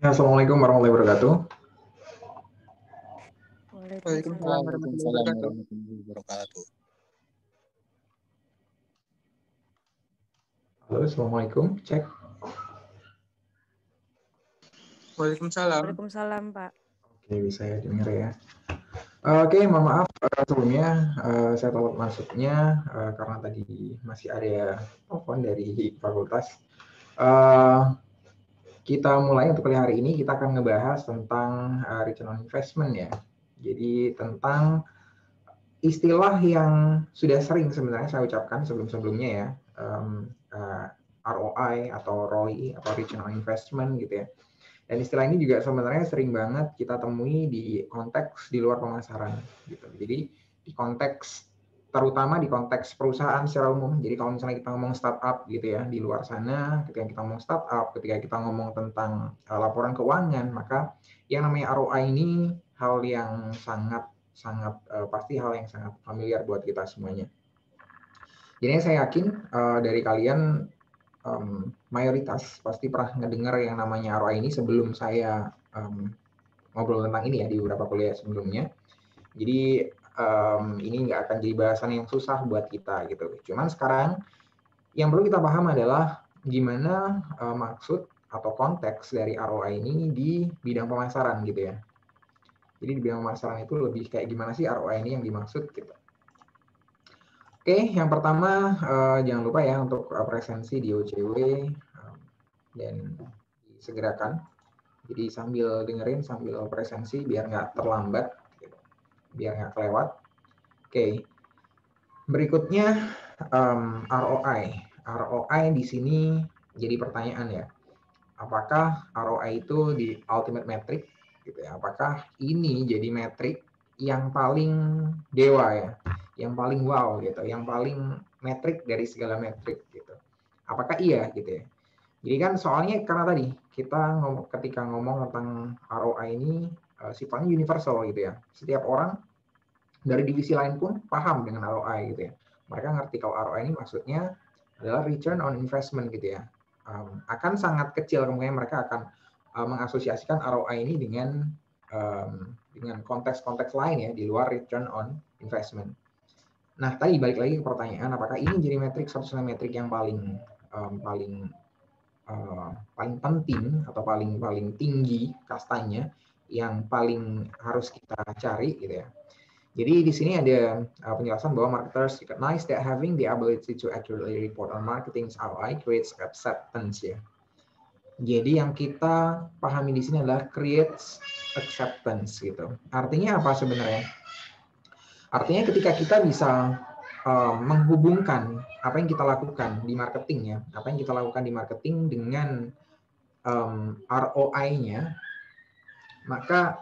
Assalamualaikum warahmatullahi wabarakatuh. Waalaikumsalam warahmatullahi wabarakatuh. Halo, assalamualaikum. Cek. Waalaikumsalam. Waalaikumsalam, Pak. Oke, bisa ya dengar ya. Oke, mohon maaf sebelumnya saya telat masuknya karena tadi masih ada telepon dari fakultas. Kita mulai untuk kali hari ini kita akan ngebahas tentang return on investment ya. Jadi tentang istilah yang sudah sering sebenarnya saya ucapkan sebelum-sebelumnya ya, ROI atau ROI atau return on investment gitu ya. Dan istilah ini juga sebenarnya sering banget kita temui di konteks di luar pemasaran gitu. Jadi di konteks terutama di konteks perusahaan secara umum. Jadi kalau misalnya kita ngomong startup gitu ya di luar sana, ketika kita ngomong startup, ketika kita ngomong tentang laporan keuangan, maka yang namanya ROI ini hal yang sangat pasti hal yang sangat familiar buat kita semuanya. Jadi saya yakin dari kalian mayoritas pasti pernah ngedengar yang namanya ROI ini sebelum saya ngobrol tentang ini ya di beberapa kuliah sebelumnya. Jadi ini nggak akan jadi bahasan yang susah buat kita gitu. Cuman sekarang yang perlu kita paham adalah gimana maksud atau konteks dari ROI ini di bidang pemasaran gitu ya. Jadi di bidang pemasaran itu lebih kayak gimana sih ROI ini yang dimaksud gitu. Oke, yang pertama jangan lupa ya untuk presensi di OCW dan disegerakan. Jadi sambil dengerin, sambil presensi biar nggak terlambat, gitu. Biar nggak kelewat. Oke, berikutnya ROI. ROI di sini jadi pertanyaan ya. Apakah ROI itu di ultimate metric? Gitu ya. Apakah ini jadi metrik yang paling dewa ya? Yang paling wow gitu, yang paling metrik dari segala metrik gitu. Apakah iya gitu ya? Jadi kan soalnya karena tadi kita ketika ngomong tentang ROI ini sifatnya universal gitu ya. Setiap orang dari divisi lain pun paham dengan ROI gitu ya. Mereka ngerti kalau ROI ini maksudnya adalah return on investment gitu ya. Akan sangat kecil kemungkinan mereka akan mengasosiasikan ROI ini dengan konteks-konteks lain ya di luar return on investment. Nah, tadi balik lagi ke pertanyaan, apakah ini jadi metrik satu-satunya metrik yang paling penting atau paling tinggi kastanya yang paling harus kita cari gitu ya. Jadi di sini ada penjelasan bahwa marketers recognize that having the ability to accurately report on marketing's ROI creates acceptance ya. Jadi yang kita pahami di sini adalah creates acceptance gitu. Artinya apa sebenarnya? Artinya ketika kita bisa menghubungkan apa yang kita lakukan di marketing ya, apa yang kita lakukan di marketing dengan ROI-nya, maka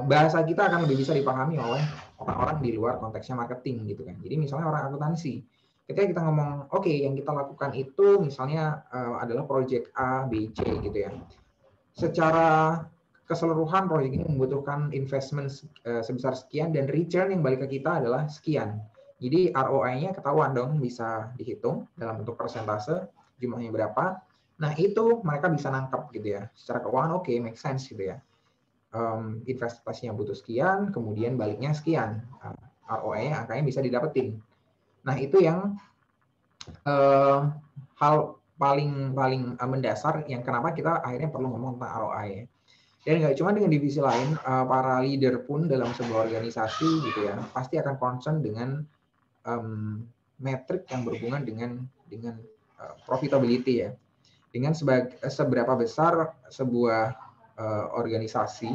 bahasa kita akan lebih bisa dipahami oleh orang-orang di luar konteksnya marketing gitu kan. Jadi misalnya orang akuntansi, ketika kita ngomong oke, yang kita lakukan itu misalnya adalah project A, B, C gitu ya. Secara keseluruhan proyek ini membutuhkan investment sebesar sekian dan return yang balik ke kita adalah sekian. Jadi ROI-nya ketahuan dong, bisa dihitung dalam bentuk persentase, jumlahnya berapa. Nah itu mereka bisa nangkep gitu ya. Secara keuangan oke, make sense gitu ya. Investasinya butuh sekian, kemudian baliknya sekian. ROI angkanya bisa didapetin. Nah itu yang hal paling mendasar yang kenapa kita akhirnya perlu ngomong tentang ROI. Dan nggak cuma dengan divisi lain, para leader pun dalam sebuah organisasi gitu ya, pasti akan concern dengan metrik yang berhubungan dengan profitability ya. Dengan seberapa besar sebuah organisasi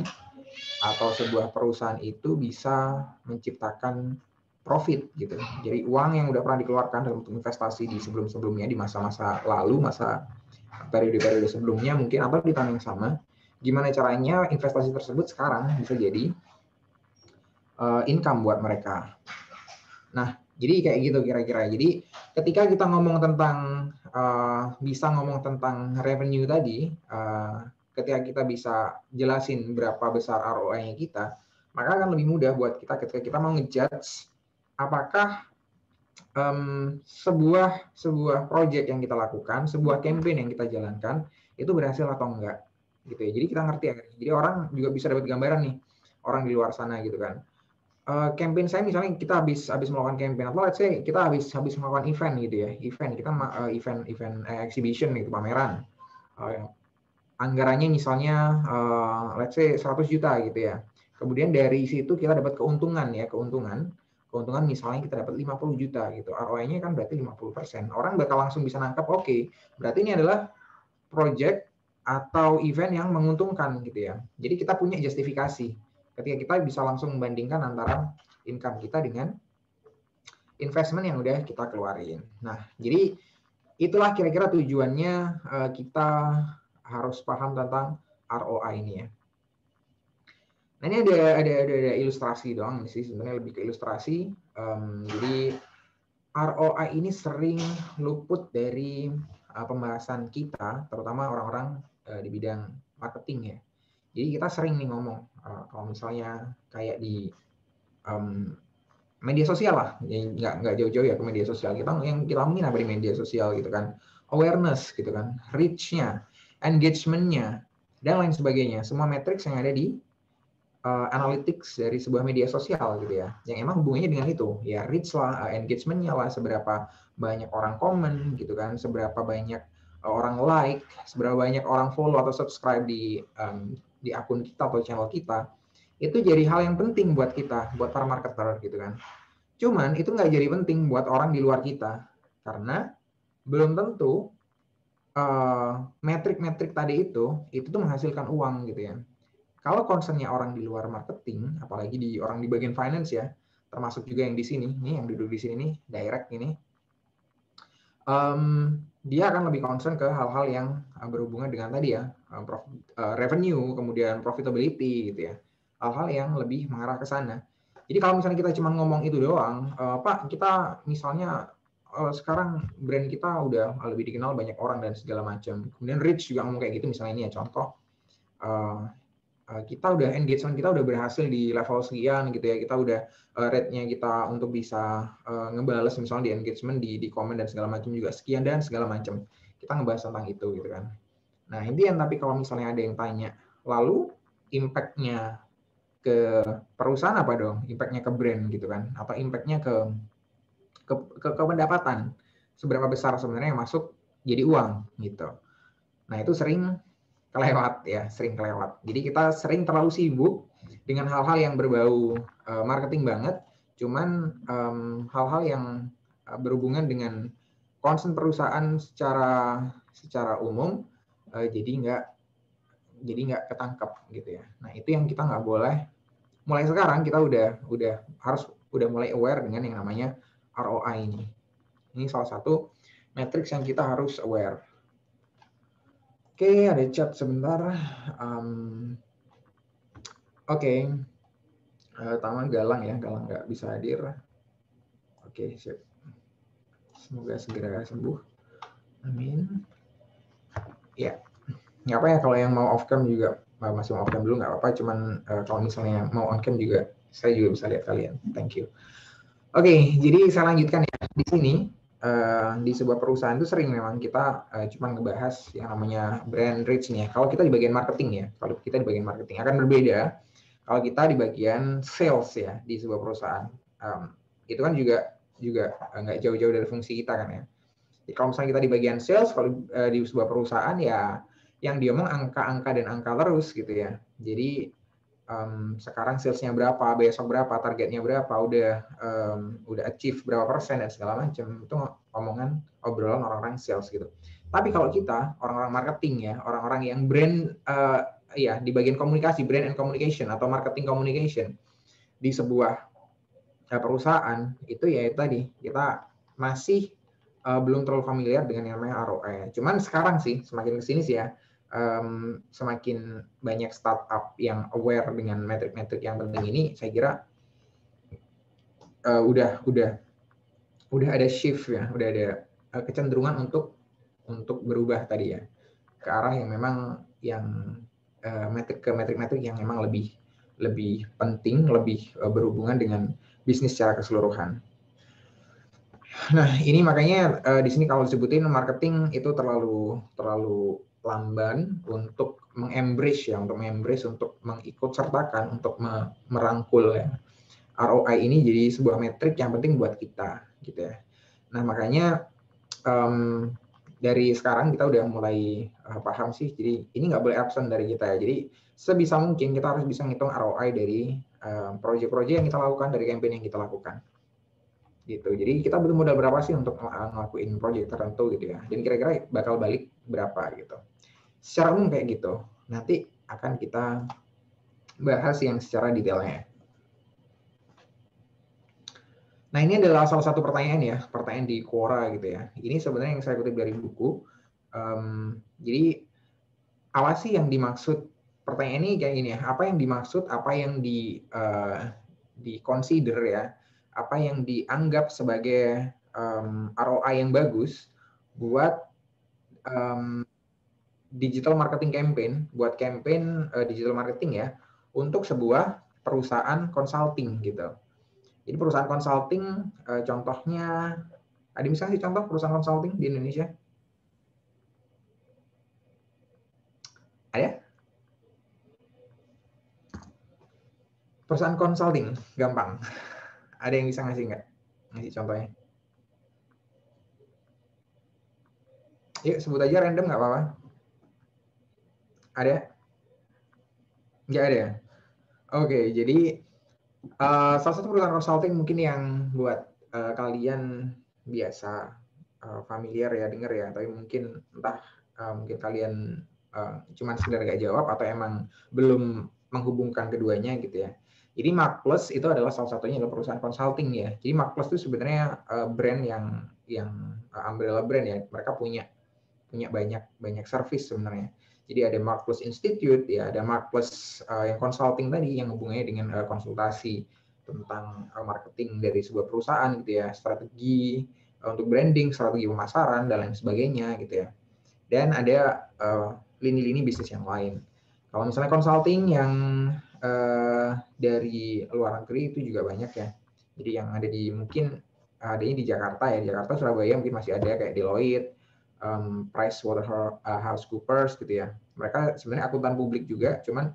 atau sebuah perusahaan itu bisa menciptakan profit gitu. Jadi uang yang udah pernah dikeluarkan dalam investasi di sebelum-sebelumnya, di masa-masa lalu, masa periode-periode sebelumnya mungkin, atau di tahun yang sama, gimana caranya investasi tersebut sekarang bisa jadi income buat mereka. Nah, jadi kayak gitu kira-kira. Jadi ketika kita ngomong tentang bisa ngomong tentang revenue tadi, ketika kita bisa jelasin berapa besar ROI-nya kita, maka akan lebih mudah buat kita ketika kita mau ngejudge apakah sebuah project yang kita lakukan, sebuah campaign yang kita jalankan itu berhasil atau enggak gitu ya. Jadi kita ngerti akhirnya. Jadi orang juga bisa dapat gambaran nih, orang di luar sana gitu kan. Campaign saya misalnya kita habis melakukan campaign atau let's say kita habis melakukan event gitu ya. Event kita event exhibition gitu, pameran. Anggarannya misalnya let's say 100 juta gitu ya. Kemudian dari situ kita dapat keuntungan ya, keuntungan misalnya kita dapat 50 juta gitu. ROI-nya kan berarti 50%. Orang bakal langsung bisa nangkap, oke, berarti ini adalah project atau event yang menguntungkan gitu ya. Jadi kita punya justifikasi ketika kita bisa langsung membandingkan antara income kita dengan investment yang udah kita keluarin. Nah, jadi itulah kira-kira tujuannya kita harus paham tentang ROI ini ya. Nah, ini ada ilustrasi doang sih, sebenarnya lebih ke ilustrasi. Jadi ROI ini sering luput dari pembahasan kita, terutama orang-orang di bidang marketing ya. Jadi kita sering nih ngomong, kalau misalnya kayak di media sosial lah, nggak jauh-jauh ya ke media sosial. Yang kita omongin apa di media sosial gitu kan, awareness gitu kan, reach-nya, engagement-nya, dan lain sebagainya. Semua matriks yang ada di analytics dari sebuah media sosial gitu ya, yang emang hubungannya dengan itu ya, reach lah, engagement-nya lah, seberapa banyak orang komen gitu kan, seberapa banyak orang like, seberapa banyak orang follow atau subscribe di akun kita atau channel kita. Itu jadi hal yang penting buat kita, buat para marketer gitu kan. Cuman itu nggak jadi penting buat orang di luar kita, karena belum tentu metrik-metrik tadi itu tuh menghasilkan uang gitu ya. Kalau concernnya orang di luar marketing, apalagi orang di bagian finance ya, termasuk juga yang di sini, nih yang duduk di sini nih, direct ini, dia akan lebih concern ke hal-hal yang berhubungan dengan tadi ya, revenue, kemudian profitability gitu ya, hal-hal yang lebih mengarah ke sana. Jadi kalau misalnya kita cuma ngomong itu doang, Pak, kita misalnya sekarang brand kita udah lebih dikenal banyak orang dan segala macam. Kemudian reach juga ngomong kayak gitu, misalnya ini ya contoh, kita udah engagement kita udah berhasil di level sekian gitu ya, kita udah rate-nya kita untuk bisa ngebales misalnya di engagement, di komen dan segala macam juga sekian dan segala macam. Kita ngebahas tentang itu gitu kan. Nah, intinya tapi kalau misalnya ada yang tanya, lalu impact-nya ke perusahaan apa dong? Impact-nya ke brand gitu kan, atau impact-nya ke pendapatan, seberapa besar sebenarnya yang masuk jadi uang gitu. Nah, itu sering kelewat ya, sering kelewat. Jadi kita sering terlalu sibuk dengan hal-hal yang berbau marketing banget, cuman hal-hal yang berhubungan dengan concern perusahaan secara umum jadi nggak ketangkep gitu ya. Nah, itu yang kita nggak boleh. Mulai sekarang kita udah mulai aware dengan yang namanya ROI ini. Ini salah satu matriks yang kita harus aware. Oke, ada chat sebentar. Oke. Taman Galang ya, Galang nggak bisa hadir. Oke, siap. Semoga segera sembuh. Amin. Ya, nggak apa ya kalau yang mau off cam juga masih mau off cam dulu nggak apa-apa. Cuman kalau misalnya mau on cam juga, saya juga bisa lihat kalian. Thank you. Oke, jadi saya lanjutkan ya. Di sini di sebuah perusahaan itu sering memang kita cuma ngebahas yang namanya brand reach nih ya. Kalau kita di bagian marketing ya, kalau kita di bagian marketing akan berbeda kalau kita di bagian sales ya di sebuah perusahaan. Itu kan juga nggak jauh-jauh dari fungsi kita kan ya. Jadi kalau misalnya kita di bagian sales, kalau di sebuah perusahaan ya yang diomong angka-angka dan angka terus gitu ya. Jadi sekarang salesnya berapa, besok berapa, targetnya berapa, udah achieve berapa persen dan segala macam, itu omongan obrolan orang-orang sales gitu. Tapi kalau kita orang-orang marketing ya, orang-orang yang brand ya di bagian komunikasi, brand and communication atau marketing communication di sebuah perusahaan itu ya itu tadi kita masih belum terlalu familiar dengan yang namanya ROI. Cuman sekarang sih semakin kesini sih ya. Semakin banyak startup yang aware dengan metrik-metrik yang penting ini, saya kira udah ada shift ya, udah ada kecenderungan untuk berubah tadi ya ke arah yang memang yang metrik-metrik yang memang lebih penting, lebih berhubungan dengan bisnis secara keseluruhan. Nah, ini makanya di sini kalau disebutin marketing itu terlalu lamban untuk mengembrace untuk mengikut sertakan, untuk merangkul ya. ROI ini jadi sebuah metrik yang penting buat kita, gitu ya. Nah makanya dari sekarang kita udah mulai paham sih, jadi ini nggak boleh absen dari kita ya. Jadi sebisa mungkin kita harus bisa ngitung ROI dari proyek-proyek yang kita lakukan, dari campaign yang kita lakukan. Gitu. Jadi kita butuh modal berapa sih untuk ngelakuin proyek tertentu gitu ya. Dan kira-kira bakal balik berapa gitu. Secara umum kayak gitu. Nanti akan kita bahas yang secara detailnya. Nah ini adalah salah satu pertanyaan ya, pertanyaan di Quora gitu ya. Ini sebenarnya yang saya kutip dari buku. Jadi apa sih yang dimaksud, pertanyaan ini kayak gini ya, apa yang dimaksud, apa yang di-consider ya, apa yang dianggap sebagai ROI yang bagus buat digital marketing campaign, buat campaign digital marketing ya, untuk sebuah perusahaan consulting gitu. Jadi perusahaan consulting, contohnya, ada misalnya sih contoh perusahaan consulting di Indonesia? Ada? Perusahaan consulting, gampang. Ada yang bisa ngasih nggak? Ngasih contohnya. Yuk sebut aja random nggak apa-apa. Ada? Nggak ada ya? Oke, jadi salah satu perusahaan consulting mungkin yang buat kalian biasa familiar ya, denger ya, tapi mungkin entah mungkin kalian cuman sekedar nggak jawab atau emang belum menghubungkan keduanya gitu ya. Jadi Markplus itu adalah salah satunya adalah perusahaan consulting ya. Jadi Markplus itu sebenarnya brand yang umbrella brand ya. Mereka punya banyak service sebenarnya. Jadi ada Markplus Institute ya, ada Markplus yang consulting tadi yang hubungannya dengan konsultasi tentang marketing dari sebuah perusahaan gitu ya, strategi untuk branding, strategi pemasaran dan lain sebagainya gitu ya. Dan ada lini-lini bisnis yang lain. Kalau misalnya consulting yang dari luar negeri itu juga banyak ya. Jadi yang ada di mungkin adanya di Jakarta ya, di Jakarta, Surabaya mungkin masih ada kayak Deloitte, PricewaterhouseCoopers gitu ya. Mereka sebenarnya akuntan publik juga, cuman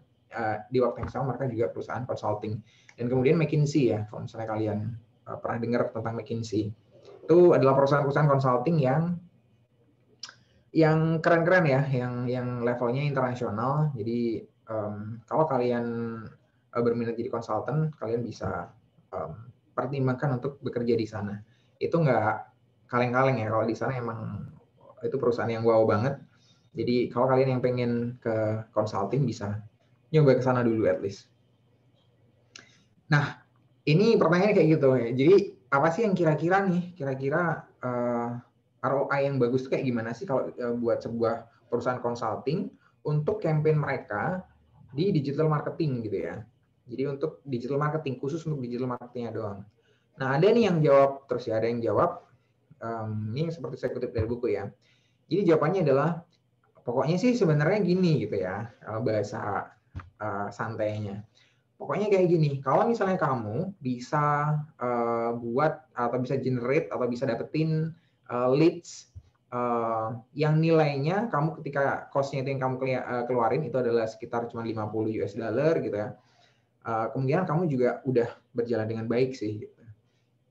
di waktu yang sama mereka juga perusahaan consulting. Dan kemudian McKinsey ya, kalau misalnya kalian pernah dengar tentang McKinsey, itu adalah perusahaan-perusahaan consulting yang keren-keren ya, yang levelnya internasional. Jadi kalau kalian berminat jadi konsultan, kalian bisa pertimbangkan untuk bekerja di sana. Itu nggak kaleng-kaleng ya, kalau di sana emang itu perusahaan yang wow banget. Jadi kalau kalian yang pengen ke consulting bisa nyoba ke sana dulu at least. Nah, ini pertanyaannya kayak gitu ya. Jadi apa sih yang kira-kira ROI yang bagus itu kayak gimana sih kalau buat sebuah perusahaan consulting untuk campaign mereka di digital marketing gitu ya. Jadi untuk digital marketing, khusus untuk digital marketingnya doang. Nah ada nih yang jawab, terus ya ada yang jawab, ini seperti saya kutip dari buku ya. Jadi jawabannya adalah, pokoknya sih sebenarnya gini gitu ya, bahasa santainya. Pokoknya kayak gini, kalau misalnya kamu bisa buat atau bisa generate atau bisa dapetin leads yang nilainya kamu ketika cost-nya itu yang kamu keluarin itu adalah sekitar cuma $50 gitu ya. Kemungkinan kamu juga udah berjalan dengan baik sih. Gitu.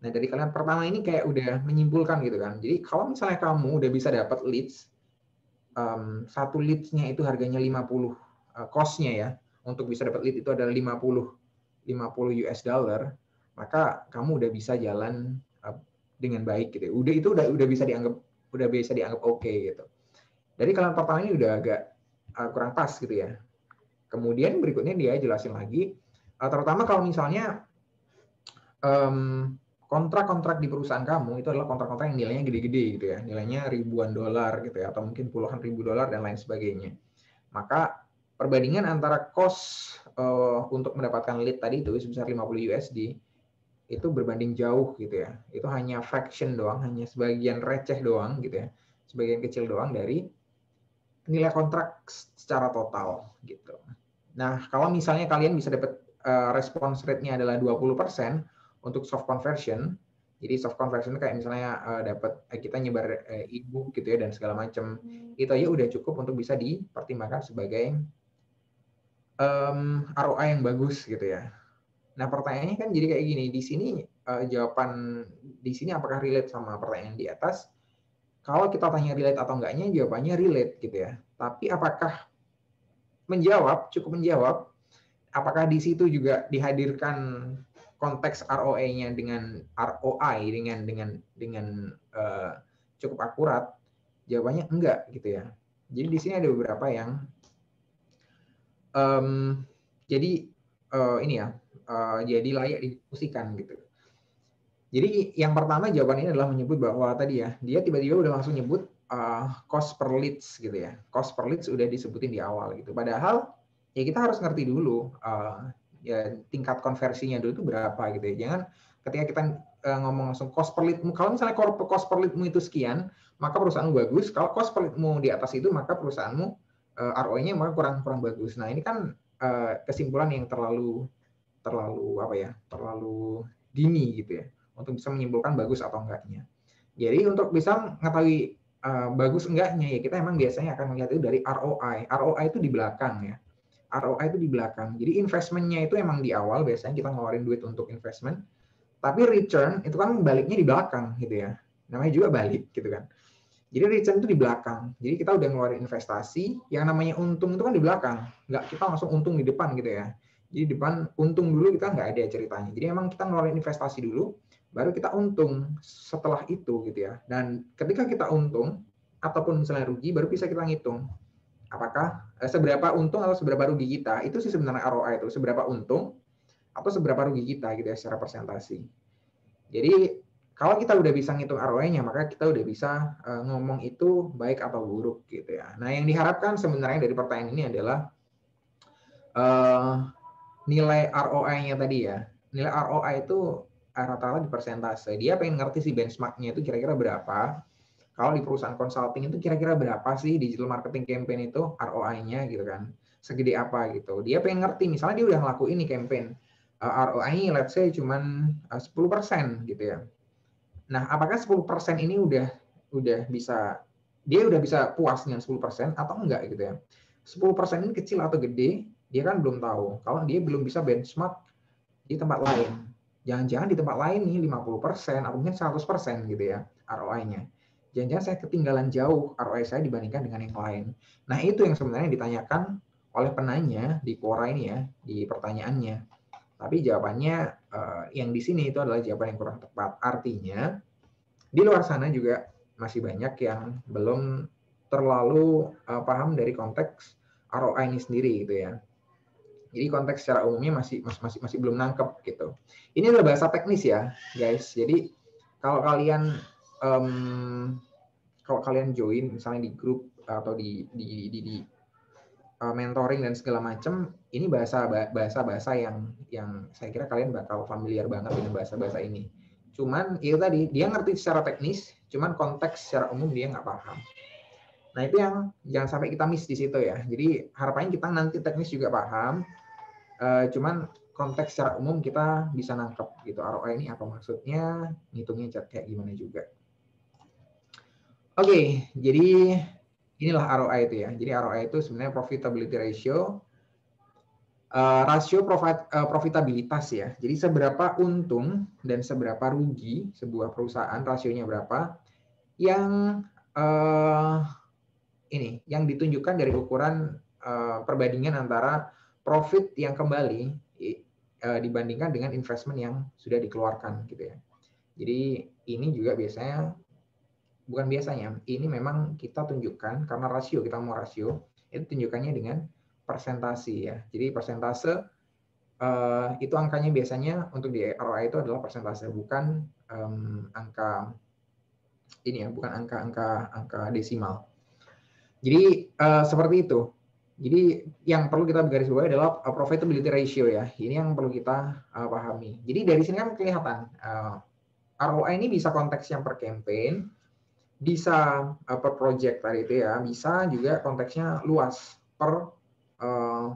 Nah dari kalian pertama ini kayak udah menyimpulkan gitu kan. Jadi kalau misalnya kamu udah bisa dapat leads, satu leads-nya itu harganya 50, cost-nya ya, untuk bisa dapat lead itu adalah $50, maka kamu udah bisa jalan dengan baik gitu. Udah bisa dianggap oke gitu. Jadi kalian pertama ini udah agak kurang pas gitu ya. Kemudian berikutnya dia jelasin lagi, terutama kalau misalnya kontrak-kontrak di perusahaan kamu itu adalah kontrak-kontrak yang nilainya gede-gede gitu ya, nilainya ribuan dolar gitu ya, atau mungkin puluhan ribu dolar dan lain sebagainya. Maka perbandingan antara cost untuk mendapatkan lead tadi itu sebesar $50 itu berbanding jauh gitu ya. Itu hanya fraction doang, hanya sebagian receh doang gitu ya, sebagian kecil doang dari nilai kontrak secara total gitu. Nah, kalau misalnya kalian bisa dapat response rate-nya adalah 20% untuk soft conversion, Jadi soft conversion itu kayak misalnya dapat kita nyebar e-book gitu ya dan segala macam. Itu aja udah cukup untuk bisa dipertimbangkan sebagai ROI yang bagus gitu ya. Nah, pertanyaannya kan jadi kayak gini, di sini jawaban di sini apakah relate sama pertanyaan di atas? Kalau kita tanya relate atau enggaknya, jawabannya relate gitu ya. Tapi apakah cukup menjawab, apakah di situ juga dihadirkan konteks ROI-nya dengan ROI dengan cukup akurat? Jawabannya enggak gitu ya. Jadi di sini ada beberapa yang jadi ini ya, jadi layak didiskusikan gitu. Jadi yang pertama jawaban ini adalah menyebut bahwa tadi ya, dia tiba-tiba udah langsung nyebut cost per leads gitu ya. Cost per leads udah disebutin di awal gitu. Padahal ya kita harus ngerti dulu ya tingkat konversinya dulu itu berapa gitu ya. Jangan ketika kita ngomong langsung cost per leadmu, kalau misalnya cost per leadmu itu sekian, maka perusahaanmu bagus. Kalau cost per leadmu di atas itu, maka perusahaanmu ROI-nya maka kurang bagus. Nah ini kan kesimpulan yang terlalu apa ya, terlalu dini gitu ya, untuk bisa menyimpulkan bagus atau enggaknya. Jadi untuk bisa mengetahui bagus enggaknya ya kita emang biasanya akan melihat itu dari ROI. ROI itu di belakang ya. ROI itu di belakang. Jadi investmentnya itu emang di awal biasanya kita ngeluarin duit untuk investment, tapi return itu kan baliknya di belakang gitu ya. Namanya juga balik gitu kan. Jadi return itu di belakang. Jadi kita udah ngeluarin investasi, yang namanya untung itu kan di belakang. Nggak kita langsung untung di depan gitu ya. Jadi di depan untung dulu kita nggak ada ceritanya. Jadi emang kita ngeluarin investasi dulu, baru kita untung setelah itu gitu ya. Dan ketika kita untung, ataupun misalnya rugi, baru bisa kita ngitung. Apakah seberapa untung atau seberapa rugi kita. Itu sih sebenarnya ROI itu. Seberapa untung atau seberapa rugi kita gitu ya secara persentasi. Jadi kalau kita udah bisa ngitung ROI-nya, maka kita udah bisa ngomong itu baik atau buruk gitu ya. Nah, yang diharapkan sebenarnya dari pertanyaan ini adalah nilai ROI-nya tadi ya. Nilai ROI itu rata-rata di persentase. Dia pengen ngerti sih benchmark-nya itu kira-kira berapa. Kalau di perusahaan consulting itu kira-kira berapa sih digital marketing campaign itu ROI-nya gitu kan. Segede apa gitu. Dia pengen ngerti, misalnya dia udah ngelakuin nih campaign. ROI-nya let's say cuman 10% gitu ya. Nah, apakah 10% ini udah bisa dia udah bisa puas dengan 10% atau enggak gitu ya. 10% ini kecil atau gede, dia kan belum tahu. Kalau dia belum bisa benchmark di tempat lain. Jangan-jangan di tempat lain nih 50% atau mungkin 100% gitu ya ROI-nya. Jangan-jangan saya ketinggalan jauh ROI saya dibandingkan dengan yang lain. Nah, itu yang sebenarnya ditanyakan oleh penanya di Quora ini ya, di pertanyaannya. Tapi jawabannya yang di sini itu adalah jawaban yang kurang tepat. Artinya di luar sana juga masih banyak yang belum terlalu paham dari konteks ROI ini sendiri gitu ya. Jadi konteks secara umumnya masih belum nangkep gitu. Ini adalah bahasa teknis ya, guys. Jadi kalau kalian join misalnya di grup atau di mentoring dan segala macam, ini bahasa yang saya kira kalian bakal familiar banget dengan bahasa-bahasa ini. Cuman itu tadi dia ngerti secara teknis, cuman konteks secara umum dia nggak paham. Nah itu yang jangan sampai kita miss di situ ya. Jadi harapannya kita nanti teknis juga paham, cuman konteks secara umum kita bisa nangkep gitu ROI ini apa maksudnya, ngitungnya kayak gimana juga. Oke, jadi inilah ROI itu ya. Jadi ROI itu sebenarnya profitability ratio, rasio profitabilitas ya. Jadi seberapa untung dan seberapa rugi sebuah perusahaan, rasionya berapa, yang yang ditunjukkan dari ukuran perbandingan antara profit yang kembali dibandingkan dengan investment yang sudah dikeluarkan gitu ya. Jadi ini juga ini memang kita tunjukkan karena kita mau rasio, itu tunjukkannya dengan persentase ya. Jadi persentase itu angkanya biasanya untuk di ROI itu adalah persentase, bukan angka ini ya, bukan angka desimal. Jadi seperti itu. Jadi yang perlu kita garis bawahi adalah profitability ratio ya. Ini yang perlu kita pahami. Jadi dari sini kan kelihatan ROI ini bisa konteksnya per campaign, bisa per project tadi itu ya, bisa juga konteksnya luas per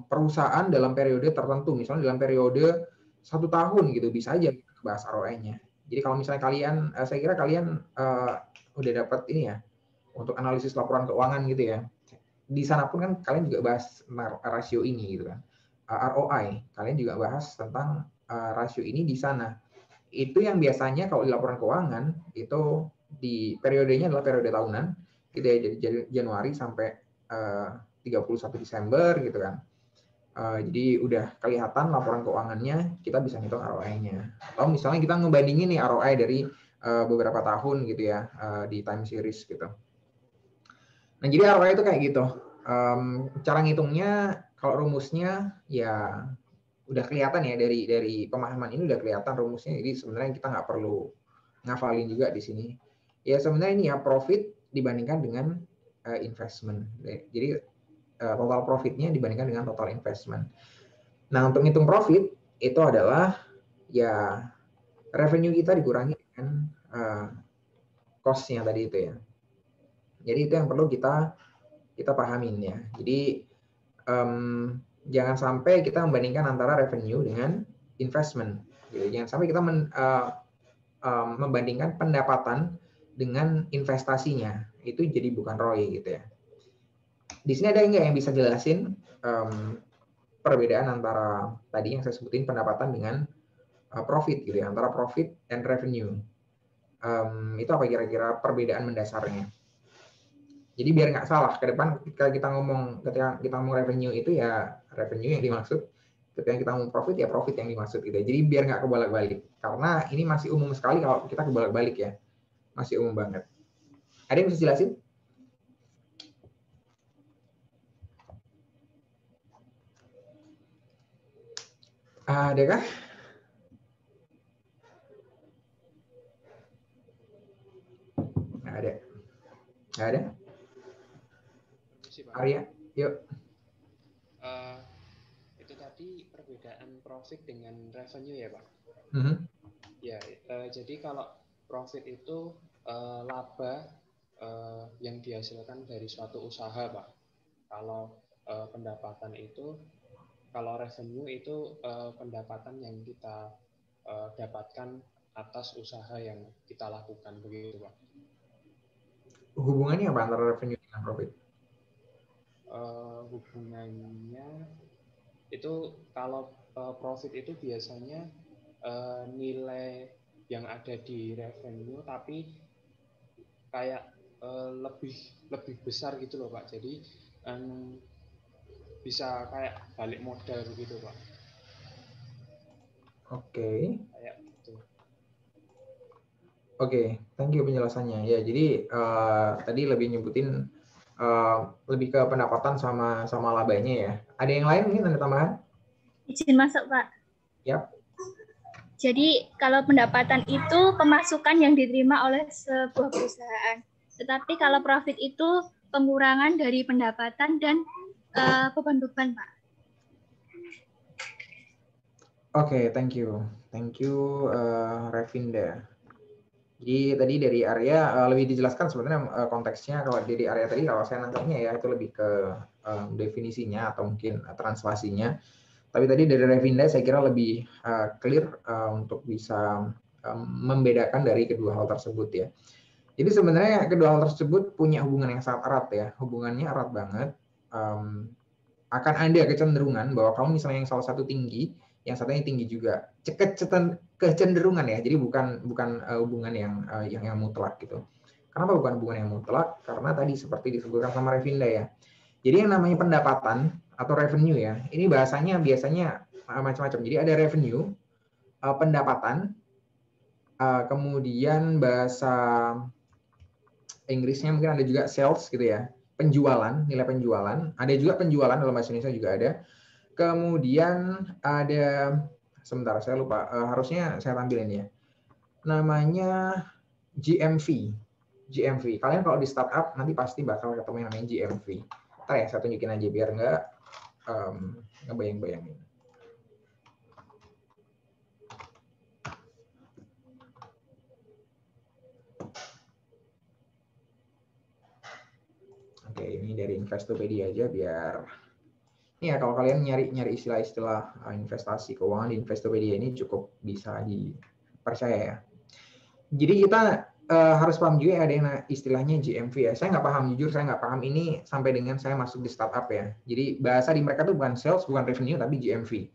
perusahaan dalam periode tertentu. Misalnya dalam periode 1 tahun gitu bisa aja kita bahas ROI-nya. Jadi kalau misalnya kalian, saya kira kalian udah dapat ini ya, untuk analisis laporan keuangan gitu ya. Di sana pun kan kalian juga bahas rasio ini gitu kan. ROI, kalian juga bahas tentang rasio ini di sana. Itu yang biasanya kalau di laporan keuangan itu di periodenya adalah periode tahunan, gitu ya, jadi Januari sampai 31 Desember gitu kan. Jadi udah kelihatan laporan keuangannya, kita bisa ngitung ROI-nya. Atau misalnya kita ngebandingin nih ROI dari beberapa tahun gitu ya, di time series gitu. Nah, jadi ROI itu kayak gitu. Cara ngitungnya, kalau rumusnya ya udah kelihatan ya, dari pemahaman ini udah kelihatan rumusnya. Jadi sebenarnya kita nggak perlu ngafalin juga di sini. Ya sebenarnya ini ya, profit dibandingkan dengan investment. Jadi total profitnya dibandingkan dengan total investment. Nah, untuk ngitung profit itu adalah ya revenue kita dikurangi dengan cost-nya tadi itu ya. Jadi itu yang perlu kita pahamin ya. Jadi jangan sampai kita membandingkan antara revenue dengan investment. Gitu. Jangan sampai kita membandingkan pendapatan dengan investasinya. Itu jadi bukan ROI gitu ya. Di sini ada nggak yang bisa jelasin perbedaan antara tadi yang saya sebutin pendapatan dengan profit gitu ya, antara profit and revenue. Itu apa kira-kira perbedaan mendasarnya? Jadi biar nggak salah ke depan ketika kita ngomong revenue itu ya revenue yang dimaksud, ketika kita ngomong profit ya profit yang dimaksud gitu. Jadi biar nggak kebolak-balik. Karena ini masih umum sekali kalau kita kebolak-balik ya. Masih umum banget. Ada yang bisa jelasin? Adakah? Nggak ada. Nggak ada? Arya, yuk. Itu tadi perbedaan profit dengan revenue ya Pak? Ya, jadi kalau profit itu laba yang dihasilkan dari suatu usaha Pak. Kalau pendapatan itu, kalau revenue itu pendapatan yang kita dapatkan atas usaha yang kita lakukan, begitu Pak. Hubungannya apa antara revenue dengan profit? Hubungannya itu kalau profit itu biasanya nilai yang ada di revenue tapi kayak lebih besar gitu loh Pak. Jadi bisa kayak balik modal begitu Pak. Oke. Kayak gitu. Oke, thank you penjelasannya. Ya, jadi tadi lebih nyebutin lebih ke pendapatan sama labanya ya. Ada yang lain mungkin ada tambahan? Izin masuk Pak. Yap. Jadi kalau pendapatan itu pemasukan yang diterima oleh sebuah perusahaan. Tetapi kalau profit itu pengurangan dari pendapatan dan beban-beban Pak. Oke, thank you. Thank you Revinda. Jadi tadi dari Arya lebih dijelaskan sebenarnya konteksnya. Kalau dari Arya tadi kalau saya nangkapnya ya itu lebih ke definisinya atau mungkin translasinya. Tapi tadi dari Revinda saya kira lebih clear untuk bisa membedakan dari kedua hal tersebut ya. Jadi sebenarnya kedua hal tersebut punya hubungan yang sangat erat ya. Hubungannya erat banget. Akan ada kecenderungan bahwa kamu misalnya yang salah satu tinggi, yang satunya tinggi juga. Kecenderungan ya. Jadi bukan hubungan yang mutlak gitu. Kenapa bukan hubungan yang mutlak? Karena tadi seperti disebutkan sama Revinda ya. Jadi yang namanya pendapatan atau revenue ya, ini bahasanya biasanya macam-macam. Jadi ada revenue, pendapatan, kemudian bahasa Inggrisnya mungkin ada juga sales gitu ya, penjualan, nilai penjualan. Ada juga penjualan dalam bahasa Indonesia juga ada. Kemudian ada, sebentar saya lupa, harusnya saya tampilin ya. Namanya GMV. GMV. Kalian kalau di startup nanti pasti bakal ketemu yang namanya GMV. Ntar ya saya tunjukin aja biar nggak ngebayang-bayangin. Oke, ini dari Investopedia aja biar ini ya, kalau kalian nyari istilah-istilah investasi keuangan di Investopedia ini cukup bisa dipercaya ya. Jadi kita harus paham juga ada yang istilahnya GMV ya. Saya nggak paham, jujur saya nggak paham ini sampai dengan saya masuk di startup ya. Jadi bahasa di mereka tuh bukan sales, bukan revenue, tapi GMV.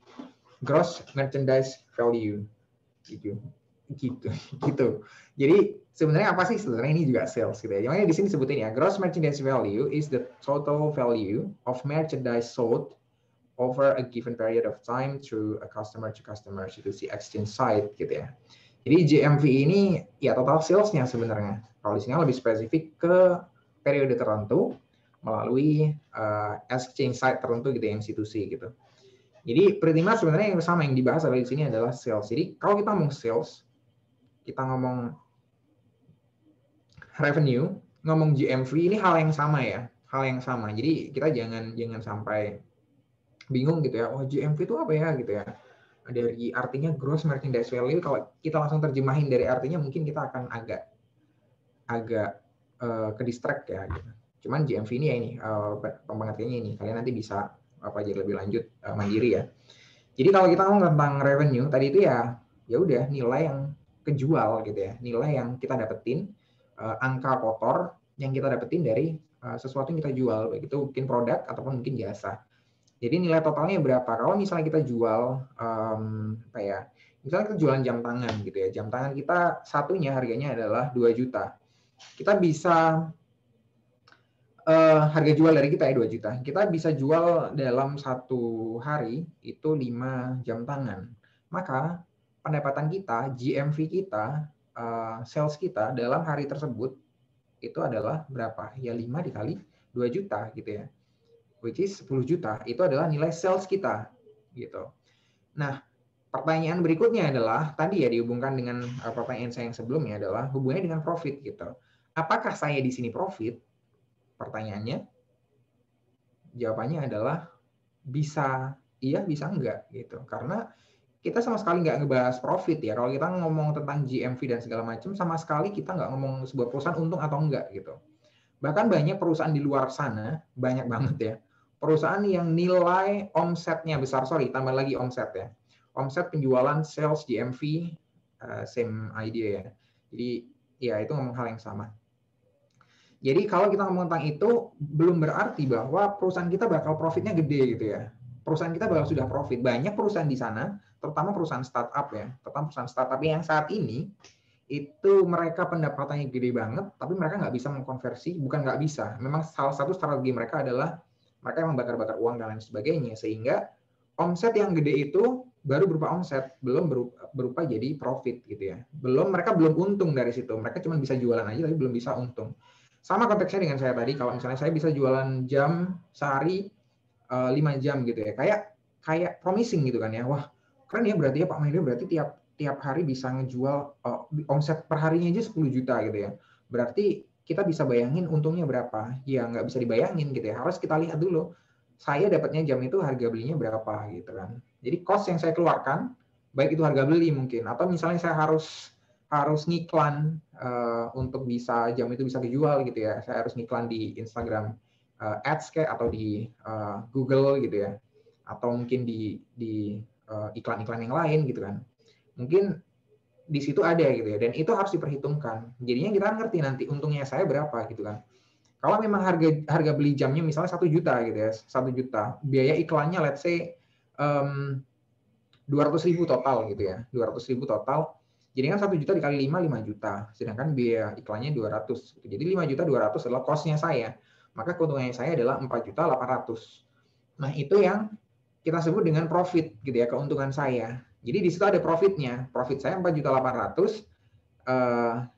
Gross Merchandise Value. Gitu. Jadi sebenarnya apa sih? Sebenarnya ini juga sales gitu ya. Makanya di sini sebutin ya, Gross Merchandise Value is the total value of merchandise sold over a given period of time through a customer to customer to the exchange site gitu ya. Jadi GMV ini ya total sales-nya sebenarnya. Kalau di sini lebih spesifik ke periode tertentu melalui exchange site tertentu gitu ya, institusi gitu. Jadi pretty much sebenarnya yang sama yang dibahas adalah di sini adalah sales. Jadi kalau kita ngomong sales, kita ngomong revenue, ngomong GMV ini hal yang sama ya, hal yang sama. Jadi kita jangan sampai bingung gitu ya. Oh GMV itu apa ya gitu ya. Dari artinya gross merchandise value, kalau kita langsung terjemahin dari artinya mungkin kita akan agak ke distract ya gitu. Cuman GMV ini ya ini pengertiannya ini, kalian nanti bisa aja lebih lanjut mandiri ya. Jadi kalau kita ngomong tentang revenue tadi itu ya udah nilai yang kejual gitu ya, nilai yang kita dapetin, angka kotor yang kita dapetin dari sesuatu yang kita jual, baik itu mungkin produk ataupun mungkin jasa. Jadi nilai totalnya berapa? Kalau misalnya kita jual misalnya kita jualan jam tangan gitu ya. Jam tangan kita satunya harganya adalah 2 juta. Kita bisa harga jual dari kita ya 2 juta. Kita bisa jual dalam satu hari itu 5 jam tangan. Maka pendapatan kita, GMV kita, sales kita dalam hari tersebut itu adalah berapa? Ya 5 dikali 2 juta gitu ya. Which is 10 juta, itu adalah nilai sales kita gitu. Nah, pertanyaan berikutnya adalah tadi ya dihubungkan dengan pertanyaan saya yang sebelumnya adalah hubungannya dengan profit gitu. Apakah saya di sini profit? Pertanyaannya, jawabannya adalah bisa iya, bisa enggak gitu. Karena kita sama sekali nggak ngebahas profit ya. Kalau kita ngomong tentang GMV dan segala macam, sama sekali kita nggak ngomong sebuah perusahaan untung atau enggak gitu. Bahkan banyak perusahaan di luar sana, banyak banget ya, perusahaan yang nilai omsetnya besar, tambah lagi omset ya. Omset penjualan, sales, GMV, same idea ya. Jadi ya itu ngomong hal yang sama. Jadi kalau kita ngomong tentang itu, belum berarti bahwa perusahaan kita bakal profitnya gede gitu ya. Perusahaan kita bakal sudah profit. Banyak perusahaan di sana, terutama perusahaan startup ya. Terutama perusahaan startup yang saat ini, itu mereka pendapatannya gede banget, tapi mereka nggak bisa mengkonversi, bukan nggak bisa. Memang salah satu strategi mereka adalah mereka yang bakar-bakar uang dan lain sebagainya, sehingga omset yang gede itu baru berupa omset, belum berupa jadi profit gitu ya. Mereka belum untung dari situ, mereka cuma bisa jualan aja tapi belum bisa untung. Sama konteksnya dengan saya tadi, kalau misalnya saya bisa jualan jam sehari 5 jam gitu ya, kayak promising gitu kan ya, wah keren ya berarti ya Pak Mahendra, berarti tiap hari bisa ngejual omset per harinya aja 10 juta gitu ya. Berarti kita bisa bayangin untungnya berapa. Ya nggak bisa dibayangin gitu ya. Harus kita lihat dulu. Saya dapatnya jam itu harga belinya berapa gitu kan. Jadi cost yang saya keluarkan, baik itu harga beli mungkin, atau misalnya saya harus ngiklan untuk bisa jam itu bisa dijual gitu ya. Saya harus ngiklan di Instagram Ads kayak atau di Google gitu ya. Atau mungkin di iklan-iklan yang lain gitu kan. Mungkin di situ ada gitu ya, dan itu harus diperhitungkan. Jadinya kita ngerti nanti untungnya saya berapa gitu kan. Kalau memang harga beli jamnya misalnya 1 juta gitu ya, 1 juta, biaya iklannya let's say 200.000 total gitu ya, 200.000 total. Jadi kan 1 juta dikali 5 juta, sedangkan biaya iklannya 200. Jadi 5 juta 200 adalah cost-nya saya. Maka keuntungannya saya adalah 4.800.000. Nah itu yang kita sebut dengan profit gitu ya, keuntungan saya. Jadi di situ ada profitnya. Profit saya 4.800.000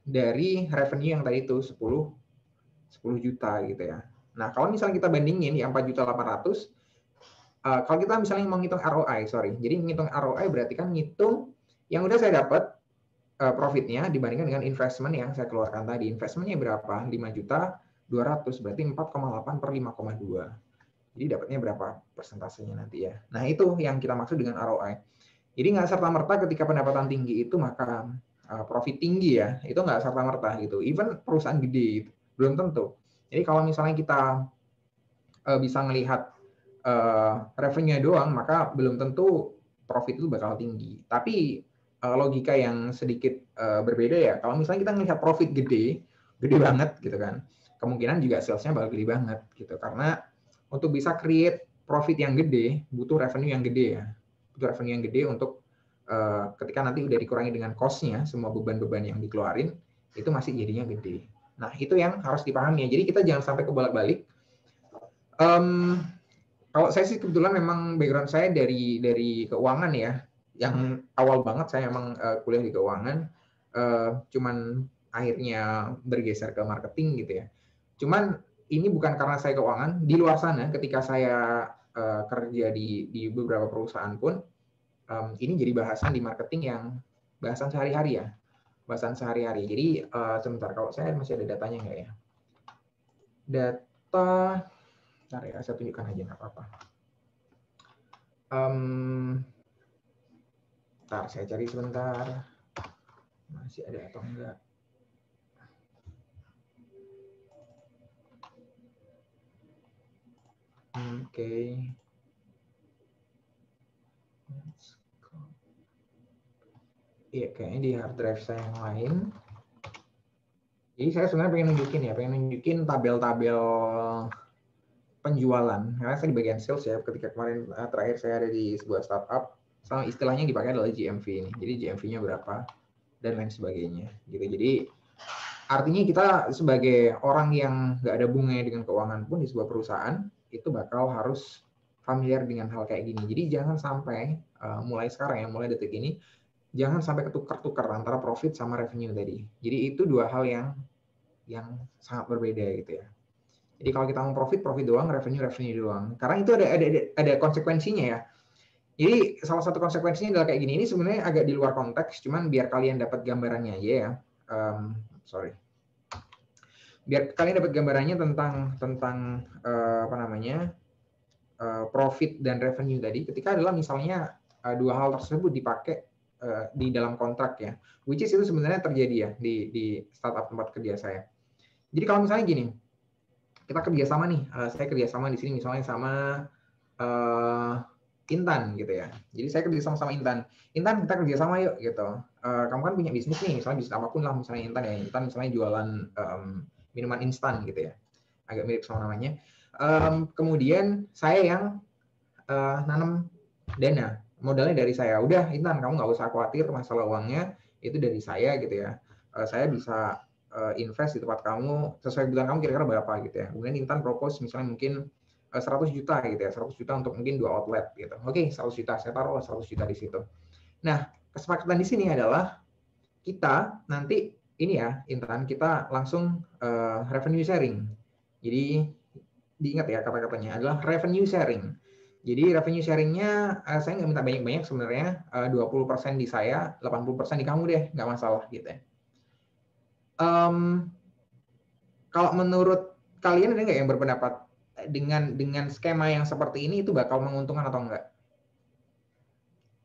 dari revenue yang tadi itu 10 juta gitu ya. Nah, kalau misalnya kita bandingin ya 4.800.000, kalau kita misalnya mau ngitung ROI, Jadi ngitung ROI berarti kan ngitung yang udah saya dapat profitnya dibandingkan dengan investment yang saya keluarkan tadi. Investmentnya berapa? 5.200.000 berarti 4,8 per 5,2. Jadi dapatnya berapa persentasenya nanti ya. Nah, itu yang kita maksud dengan ROI. Jadi nggak serta-merta ketika pendapatan tinggi itu maka profit tinggi ya. Itu nggak serta-merta gitu. Even perusahaan gede gitu. Belum tentu. Jadi kalau misalnya kita bisa melihat revenue doang, maka belum tentu profit itu bakal tinggi. Tapi logika yang sedikit berbeda ya. Kalau misalnya kita melihat profit gede banget gitu kan, kemungkinan juga salesnya bakal gede banget gitu. Karena untuk bisa create profit yang gede butuh revenue yang gede ya, butuh revenue yang gede untuk ketika nanti udah dikurangi dengan cost-nya, semua beban-beban yang dikeluarin itu masih jadinya gede. Nah itu yang harus dipahami ya. Jadi kita jangan sampai kebolak-balik. Kalau saya sih kebetulan memang background saya dari keuangan ya. Yang awal banget saya memang kuliah di keuangan, cuman akhirnya bergeser ke marketing gitu ya. Cuman ini bukan karena saya keuangan. Di luar sana ketika saya kerja di beberapa perusahaan pun, ini jadi bahasan di marketing yang bahasan sehari-hari ya. Bahasan sehari-hari. Jadi sebentar, kalau saya masih ada datanya nggak ya? Data, bentar ya, saya tunjukkan aja nggak apa-apa. Bentar, saya cari sebentar. Masih ada atau enggak? Oke. Iya, kayaknya di hard drive saya yang lain. Jadi saya sebenarnya pengen nunjukin tabel-tabel penjualan. Karena saya di bagian sales ya, ketika kemarin terakhir saya ada di sebuah startup, sama istilahnya dipakai adalah GMV ini. Jadi GMV-nya berapa dan lain sebagainya. Gitu. Jadi artinya kita sebagai orang yang nggak ada hubungannya dengan keuangan pun di sebuah perusahaan, itu bakal harus familiar dengan hal kayak gini. Jadi jangan sampai mulai sekarang ya, mulai detik ini, jangan sampai ketukar-tukar antara profit sama revenue tadi. Jadi itu dua hal yang sangat berbeda gitu ya. Jadi kalau kita mau profit doang, revenue doang. Karena itu ada konsekuensinya ya. Jadi salah satu konsekuensinya adalah kayak gini. Ini sebenarnya agak di luar konteks, cuman biar kalian dapat gambarannya aja ya. Biar kalian dapat gambarannya tentang apa namanya, profit dan revenue tadi. Ketika adalah misalnya dua hal tersebut dipakai di dalam kontrak ya, which is itu sebenarnya terjadi ya di startup tempat kerja saya. Jadi kalau misalnya gini, kita kerjasama nih, saya kerjasama di sini misalnya sama Intan gitu ya. Jadi saya kerjasama sama Intan, kita kerjasama yuk gitu. Kamu kan punya bisnis nih, misalnya bisnis apapun lah, misalnya Intan ya, Intan misalnya jualan minuman instan gitu ya, agak mirip sama namanya. Kemudian saya yang nanam dana. Modalnya dari saya. Udah, Intan, kamu nggak usah khawatir masalah uangnya, itu dari saya gitu ya. Saya bisa invest di tempat kamu sesuai kebutuhan kamu kira-kira berapa gitu ya. Kemudian Intan propose misalnya mungkin 100 juta gitu ya, 100 juta untuk mungkin 2 outlet gitu. Oke, 100 juta, saya taruh 100 juta di situ. Nah, kesepakatan di sini adalah kita nanti ini ya, Intan, kita langsung revenue sharing. Jadi diingat ya kata-katanya adalah revenue sharing. Jadi revenue sharing-nya saya nggak minta banyak-banyak sebenarnya, 20% di saya, 80% di kamu deh, nggak masalah gitu ya. Kalau menurut kalian ada nggak yang berpendapat dengan skema yang seperti ini itu bakal menguntungkan atau enggak?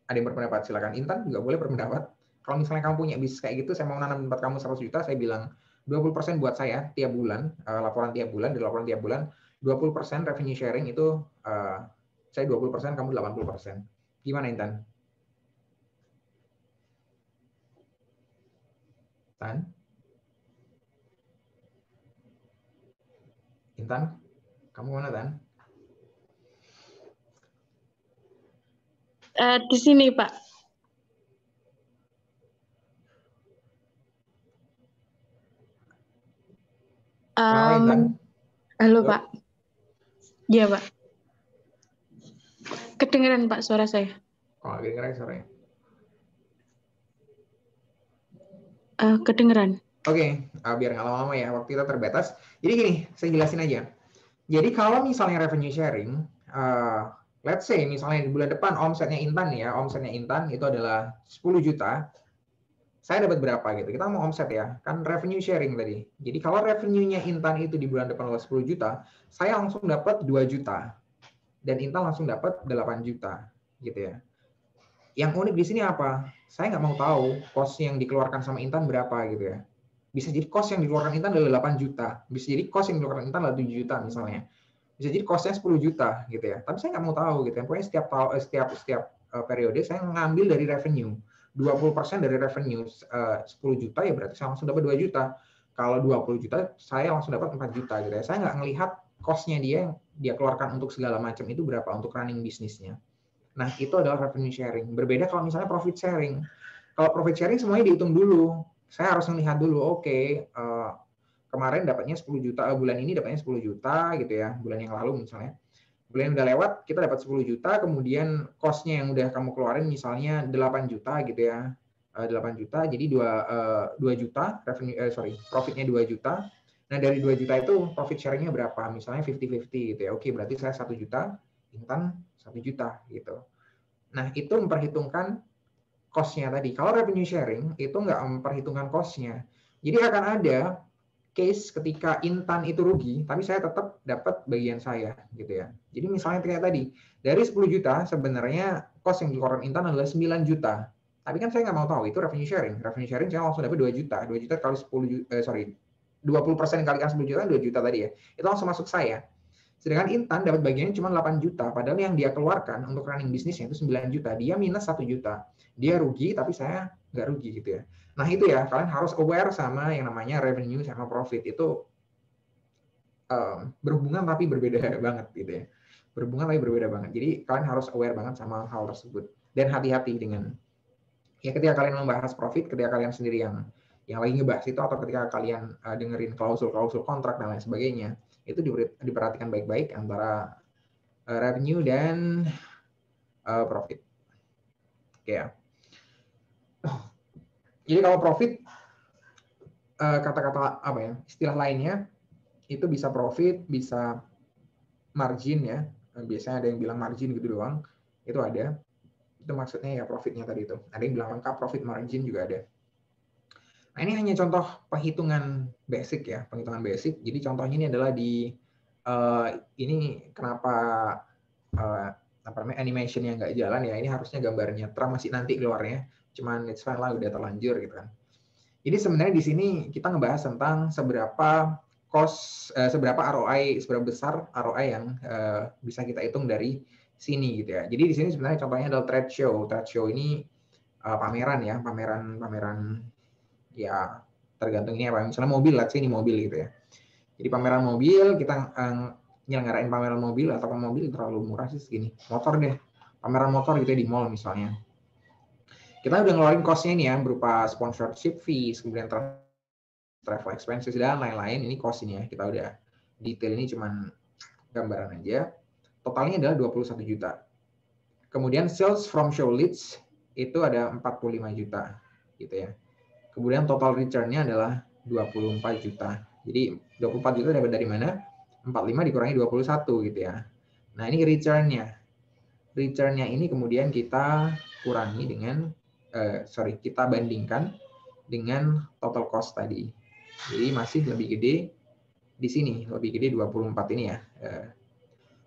Ada yang berpendapat? Silakan. Intan juga boleh berpendapat. Kalau misalnya kamu punya bisnis kayak gitu, saya mau nanam tempat kamu 100 juta, saya bilang 20% buat saya tiap bulan, laporan tiap bulan, dari laporan tiap bulan, 20% revenue sharing itu saya 20%, kamu 80%. Gimana Intan? Intan, kamu mana Tan? Di sini Pak. Halo Pak. Iya Pak. Kedengeran Pak suara saya? Oh, kedengeran suaranya. Kedengeran. Oke, biar nggak lama-lama ya, waktu kita terbatas. Jadi gini, saya jelasin aja. Jadi kalau misalnya revenue sharing, let's say misalnya di bulan depan omsetnya Intan ya, omsetnya Intan itu adalah 10 juta, saya dapat berapa gitu. Kita mau omset ya, kan revenue sharing tadi. Jadi kalau revenue-nya Intan itu di bulan depan adalah 10 juta, saya langsung dapat 2 juta. Dan Intan langsung dapat 8 juta gitu ya. Yang unik di sini apa? Saya nggak mau tahu cost yang dikeluarkan sama Intan berapa gitu ya. Bisa jadi cost yang dikeluarkan Intan adalah 8 juta. Bisa jadi cost yang dikeluarkan Intan adalah 7 juta misalnya. Bisa jadi cost-nya 10 juta gitu ya. Tapi saya nggak mau tahu gitu ya. Pokoknya setiap periode saya ngambil dari revenue. 20% dari revenue 10 juta ya berarti saya langsung dapat 2 juta. Kalau 20 juta saya langsung dapat 4 juta gitu ya. Saya nggak ngelihat cost-nya dia yang dia keluarkan untuk segala macam itu berapa untuk running bisnisnya. Nah, itu adalah revenue sharing. Berbeda kalau misalnya profit sharing. Kalau profit sharing semuanya dihitung dulu. Saya harus melihat dulu, oke, kemarin dapatnya 10 juta, bulan ini dapatnya 10 juta gitu ya, bulan yang lalu misalnya. Bulan yang udah lewat, kita dapat 10 juta, kemudian cost-nya yang udah kamu keluarin misalnya 8 juta gitu ya. 8 juta, jadi 2 juta, profitnya 2 juta. Nah, dari 2 juta itu profit sharing-nya berapa? Misalnya 50-50 gitu ya. Oke, berarti saya 1 juta, Intan 1 juta gitu. Nah, itu memperhitungkan cost-nya tadi. Kalau revenue sharing, itu nggak memperhitungkan cost-nya. Jadi akan ada case ketika Intan itu rugi, tapi saya tetap dapat bagian saya gitu ya. Jadi misalnya kayak tadi, dari 10 juta sebenarnya cost yang dikeluarkan Intan adalah 9 juta. Tapi kan saya nggak mau tahu itu revenue sharing. Revenue sharing saya langsung dapat 2 juta. 2 juta kali 20% kalikan 10 juta, 2 juta tadi ya. Itu langsung masuk saya. Sedangkan Intan dapat bagiannya cuma 8 juta, padahal yang dia keluarkan untuk running bisnisnya itu 9 juta. Dia minus 1 juta. Dia rugi, tapi saya nggak rugi gitu ya. Nah itu ya, kalian harus aware sama yang namanya revenue sama profit. Itu berhubungan tapi berbeda banget gitu ya. Berhubungan tapi berbeda banget. Jadi kalian harus aware banget sama hal tersebut. Dan hati-hati dengan, ya ketika kalian membahas profit, ketika kalian sendiri yang lagi ngebahas itu, atau ketika kalian dengerin klausul-klausul kontrak dan lain sebagainya, itu diperhatikan baik-baik antara revenue dan profit. Oke ya. Jadi kalau profit, kata-kata apa ya, istilah lainnya itu bisa profit, bisa margin ya. Biasanya ada yang bilang margin gitu doang, itu ada. Itu maksudnya ya profitnya tadi itu. Ada yang bilang lengkap profit margin juga ada. Nah ini hanya contoh perhitungan basic ya, penghitungan basic. Jadi contohnya ini adalah di ini kenapa animation-nya nggak jalan ya. Ini harusnya gambarnya masih nanti keluarnya. Cuman it's fine lah, udah terlanjur gitu kan. Jadi sebenarnya di sini kita ngebahas tentang seberapa seberapa ROI, seberapa besar ROI yang bisa kita hitung dari sini gitu ya. Jadi di sini sebenarnya contohnya adalah trade show. Trade show ini pameran ya, pameran ya tergantung ini apa. Misalnya mobil, let's say ini mobil gitu ya. Jadi pameran mobil, kita nyelenggarain pameran mobil, atau mobil terlalu murah sih segini. Motor deh, pameran motor gitu ya di mall misalnya. Kita udah ngeluarin cost-nya ini ya, berupa sponsorship fees, kemudian travel expenses, dan lain-lain. Ini cost ini ya, kita udah detail, ini cuman gambaran aja. Totalnya adalah 21 juta. Kemudian sales from show leads, itu ada 45 juta. Gitu ya. Kemudian total return-nya adalah 24 juta. Jadi 24 juta dapat dari mana? 45 dikurangi 21 gitu ya. Nah ini return-nya. Return-nya ini kemudian kita kurangi dengan kita bandingkan dengan total cost tadi. Jadi masih lebih gede di sini, lebih gede 24 ini ya.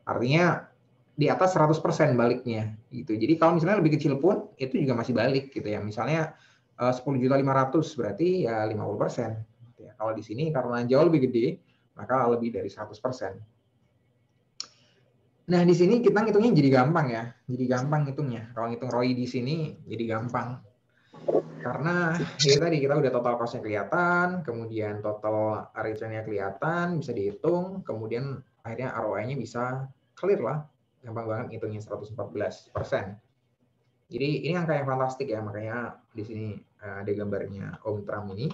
Artinya di atas 100% baliknya gitu. Jadi kalau misalnya lebih kecil pun itu juga masih balik gitu ya. Misalnya 10.500.000 berarti ya 50%. Gitu ya. Kalau di sini karena jauh lebih gede, maka lebih dari 100%. Nah, di sini kita ngitungnya jadi gampang ya. Jadi gampang ngitungnya. Kalau ngitung ROI di sini jadi gampang. Karena ya tadi kita udah total cost-nya kelihatan, kemudian total return-nya kelihatan, bisa dihitung, kemudian akhirnya ROI-nya bisa clear lah. Gampang banget ngitungnya 114%. Jadi ini angka yang fantastik ya, makanya di sini ada gambarnya Om Trump ini.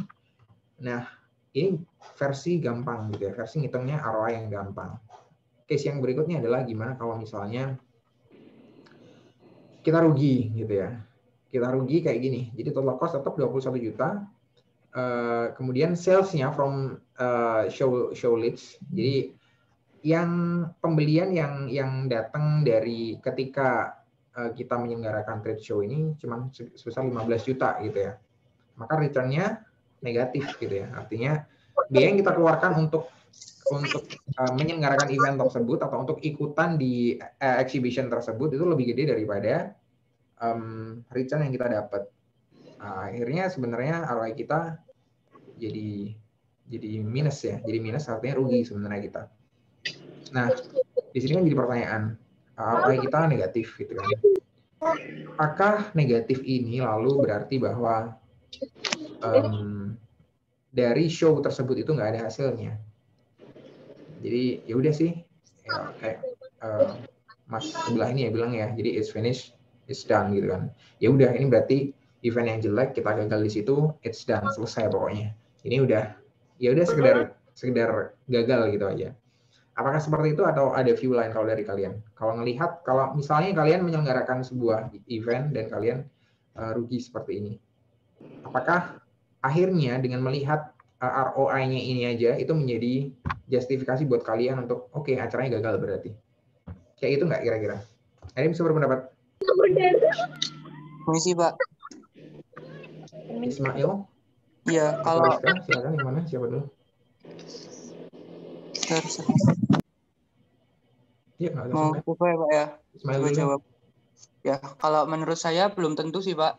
Nah, ini versi gampang gitu ya, versi ngitungnya ROI yang gampang. Case yang berikutnya adalah gimana kalau misalnya kita rugi gitu ya. Kita rugi kayak gini. Jadi total cost tetap 21 juta. Kemudian sales-nya from show leads. Jadi yang pembelian yang datang dari ketika kita menyelenggarakan trade show ini cuma sebesar 15 juta gitu ya. Maka return-nya negatif gitu ya. Artinya biaya yang kita keluarkan untuk menyelenggarakan event tersebut atau untuk ikutan di exhibition tersebut itu lebih gede daripada return yang kita dapat. Akhirnya sebenarnya ROI kita jadi minus ya. Jadi minus artinya rugi sebenarnya kita. Nah, di sini kan jadi pertanyaan, ROI kita negatif gitu kan. apakah negatif ini lalu berarti bahwa dari show tersebut itu nggak ada hasilnya? Jadi ya udah sih, ya, kayak Mas sebelah ini ya bilang ya, jadi it's finished, it's done gitu kan. Ya udah, ini berarti event yang jelek, kita gagal di situ, it's done, selesai pokoknya. Ini udah, ya udah sekedar gagal gitu aja. Apakah seperti itu atau ada view lain kalau dari kalian? Kalau ngelihat, kalau misalnya kalian menyelenggarakan sebuah event dan kalian rugi seperti ini, apakah akhirnya dengan melihat ROI-nya ini aja itu menjadi justifikasi buat kalian untuk oke, acaranya gagal berarti? Kayak itu nggak kira-kira? Ada yang bisa berpendapat? Permisi, Pak. Ismail? Iya, kalau silakan yang mana? Siapa dulu? Ya, mau coba ya, Pak ya. Ismail Coba jawab. Ya, kalau menurut saya belum tentu sih, Pak.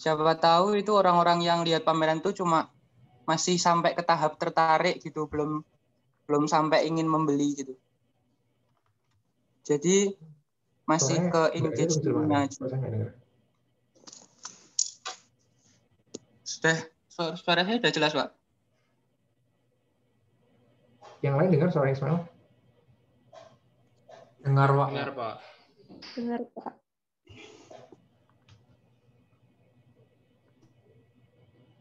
Siapa tahu itu orang-orang yang lihat pameran itu cuma masih sampai ke tahap tertarik gitu, belum sampai ingin membeli gitu. Jadi masih ke engagement-nya aja. Suara saya sudah jelas, Pak. Yang lain dengar suara Ismail? Dengar, Pak. Dengar, Pak. Dengar, Pak.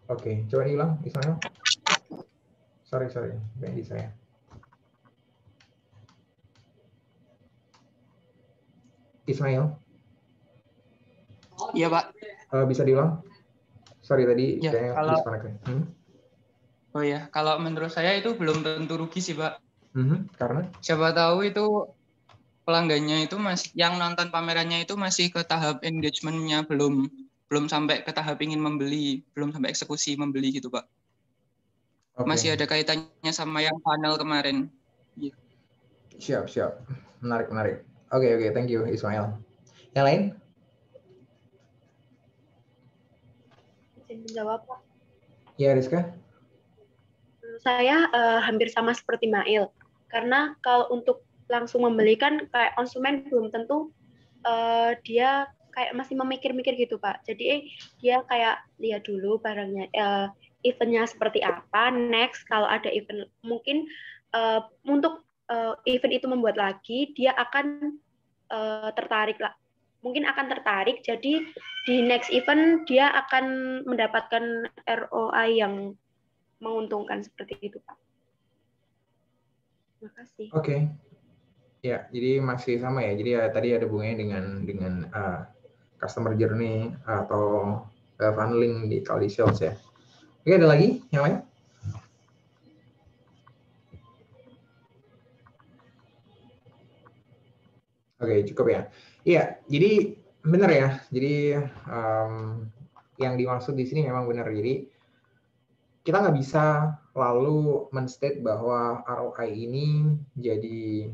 Oke, coba diulang Ismail. Sorry, kayak di saya. Ismail? Iya, Pak. Bisa diulang? Sorry, tadi ya, kayaknya disconnect. Oh ya, kalau menurut saya itu belum tentu rugi sih, Pak. Karena? Siapa tahu itu pelanggannya itu masih, yang nonton pamerannya itu masih ke tahap engagement-nya, belum sampai ke tahap ingin membeli, belum sampai eksekusi membeli gitu, Pak. Okay. Masih ada kaitannya sama yang panel kemarin. Siap. Menarik. Oke, thank you Ismail. Yang lain? Menjawab, Pak. Ya, Rizka. Saya hampir sama seperti Mail. Karena kalau untuk langsung membelikan kayak konsumen belum tentu dia kayak masih memikir-mikir gitu, Pak. Jadi dia kayak lihat dulu barangnya, eventnya seperti apa. Next kalau ada event mungkin untuk event itu membuat lagi, dia akan tertarik lah. Mungkin akan tertarik, jadi di next event dia akan mendapatkan ROI yang menguntungkan seperti itu, Pak. Terima kasih. Oke. Ya, jadi masih sama ya. Jadi ya, tadi ada hubungannya dengan customer journey atau funneling kalau di sales ya. Oke, ada lagi yang lain? Oke, cukup ya. Iya, jadi benar ya. Jadi yang dimaksud di sini memang benar. Jadi kita nggak bisa lalu men-state bahwa ROI ini jadi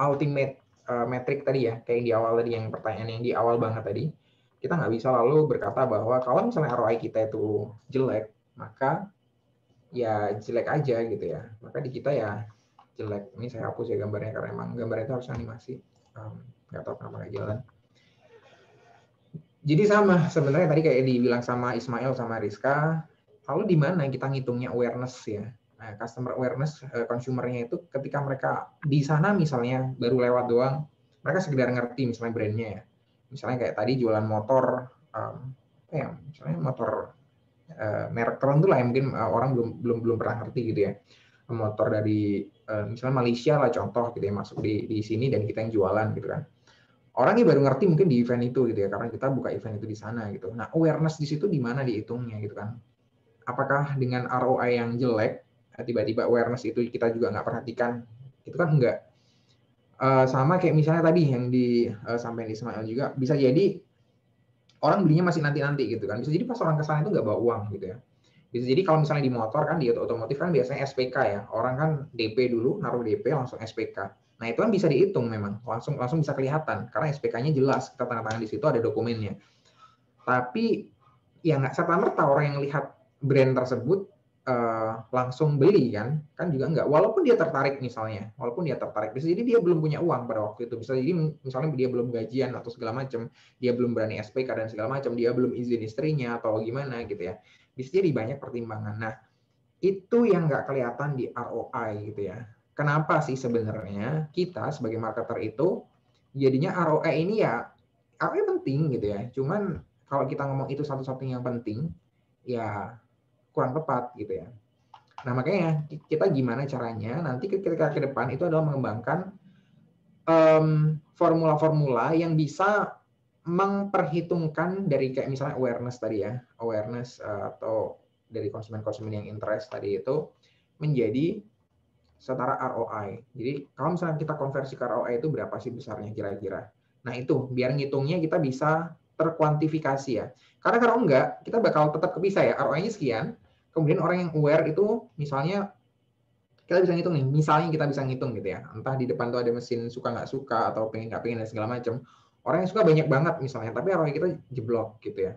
ultimate metric tadi ya, kayak yang di awal tadi, yang pertanyaan yang di awal banget tadi. Kita nggak bisa lalu berkata bahwa kalau misalnya ROI kita itu jelek, maka ya jelek aja gitu ya. Maka di kita ya jelek. Ini saya hapus ya gambarnya karena emang gambarnya itu harus animasi. Nggak tahu kenapa nggak jalan. Jadi sama sebenarnya tadi kayak dibilang sama Ismail sama Rizka. Lalu di mana kita ngitungnya awareness ya? Nah, customer awareness, consumernya itu ketika mereka di sana misalnya baru lewat doang, mereka sekedar ngerti misalnya brandnya ya. Misalnya kayak tadi jualan motor, misalnya motor merek tertentu lah yang mungkin orang belum pernah ngerti gitu ya. Motor dari misalnya Malaysia lah contoh gitu ya, masuk di sini dan kita yang jualan gitu kan. Orangnya baru ngerti mungkin di event itu gitu ya, karena kita buka event itu di sana gitu. Nah, awareness di situ di mana dihitungnya gitu kan. Apakah dengan ROI yang jelek, tiba-tiba awareness itu kita juga nggak perhatikan? Itu kan enggak. Sama kayak misalnya tadi yang disampaikan Ismail juga, bisa jadi orang belinya masih nanti-nanti gitu kan. Bisa jadi pas orang kesana itu nggak bawa uang gitu ya. Bisa jadi kalau misalnya di motor kan, di otomotif kan biasanya SPK ya. Orang kan DP dulu, naruh DP langsung SPK. Nah itu kan bisa dihitung memang, langsung bisa kelihatan. Karena SPK-nya jelas, kita tanda tangan di situ ada dokumennya. Tapi ya nggak serta-merta orang yang lihat brand tersebut langsung beli kan juga enggak, walaupun dia tertarik misalnya, bisa jadi dia belum punya uang pada waktu itu, bisa jadi misalnya dia belum gajian atau segala macam, dia belum berani SPK dan segala macam, dia belum izin istrinya atau gimana gitu ya, bisa jadi banyak pertimbangan. Nah itu yang nggak kelihatan di ROI gitu ya. Kenapa sih sebenarnya kita sebagai marketer itu jadinya ROI ini ya, ROI penting gitu ya, cuman kalau kita ngomong itu satu-satunya yang penting ya kurang tepat gitu ya. Nah makanya kita gimana caranya nanti ketika ke depan itu adalah mengembangkan formula-formula yang bisa memperhitungkan dari kayak misalnya awareness tadi ya, atau dari konsumen-konsumen yang interest tadi itu menjadi setara ROI. Jadi kalau misalnya kita konversi ke ROI itu berapa sih besarnya kira-kira. Nah itu biar ngitungnya kita bisa terkuantifikasi ya. Karena kalau enggak kita bakal tetap kepisah ya, ROI-nya sekian. Kemudian orang yang aware itu misalnya kita bisa ngitung nih, misalnya kita bisa ngitung gitu ya, entah di depan tuh ada mesin suka nggak suka atau pengen nggak pengen dan segala macam. Orang yang suka banyak banget misalnya, tapi ROI kita jeblok gitu ya.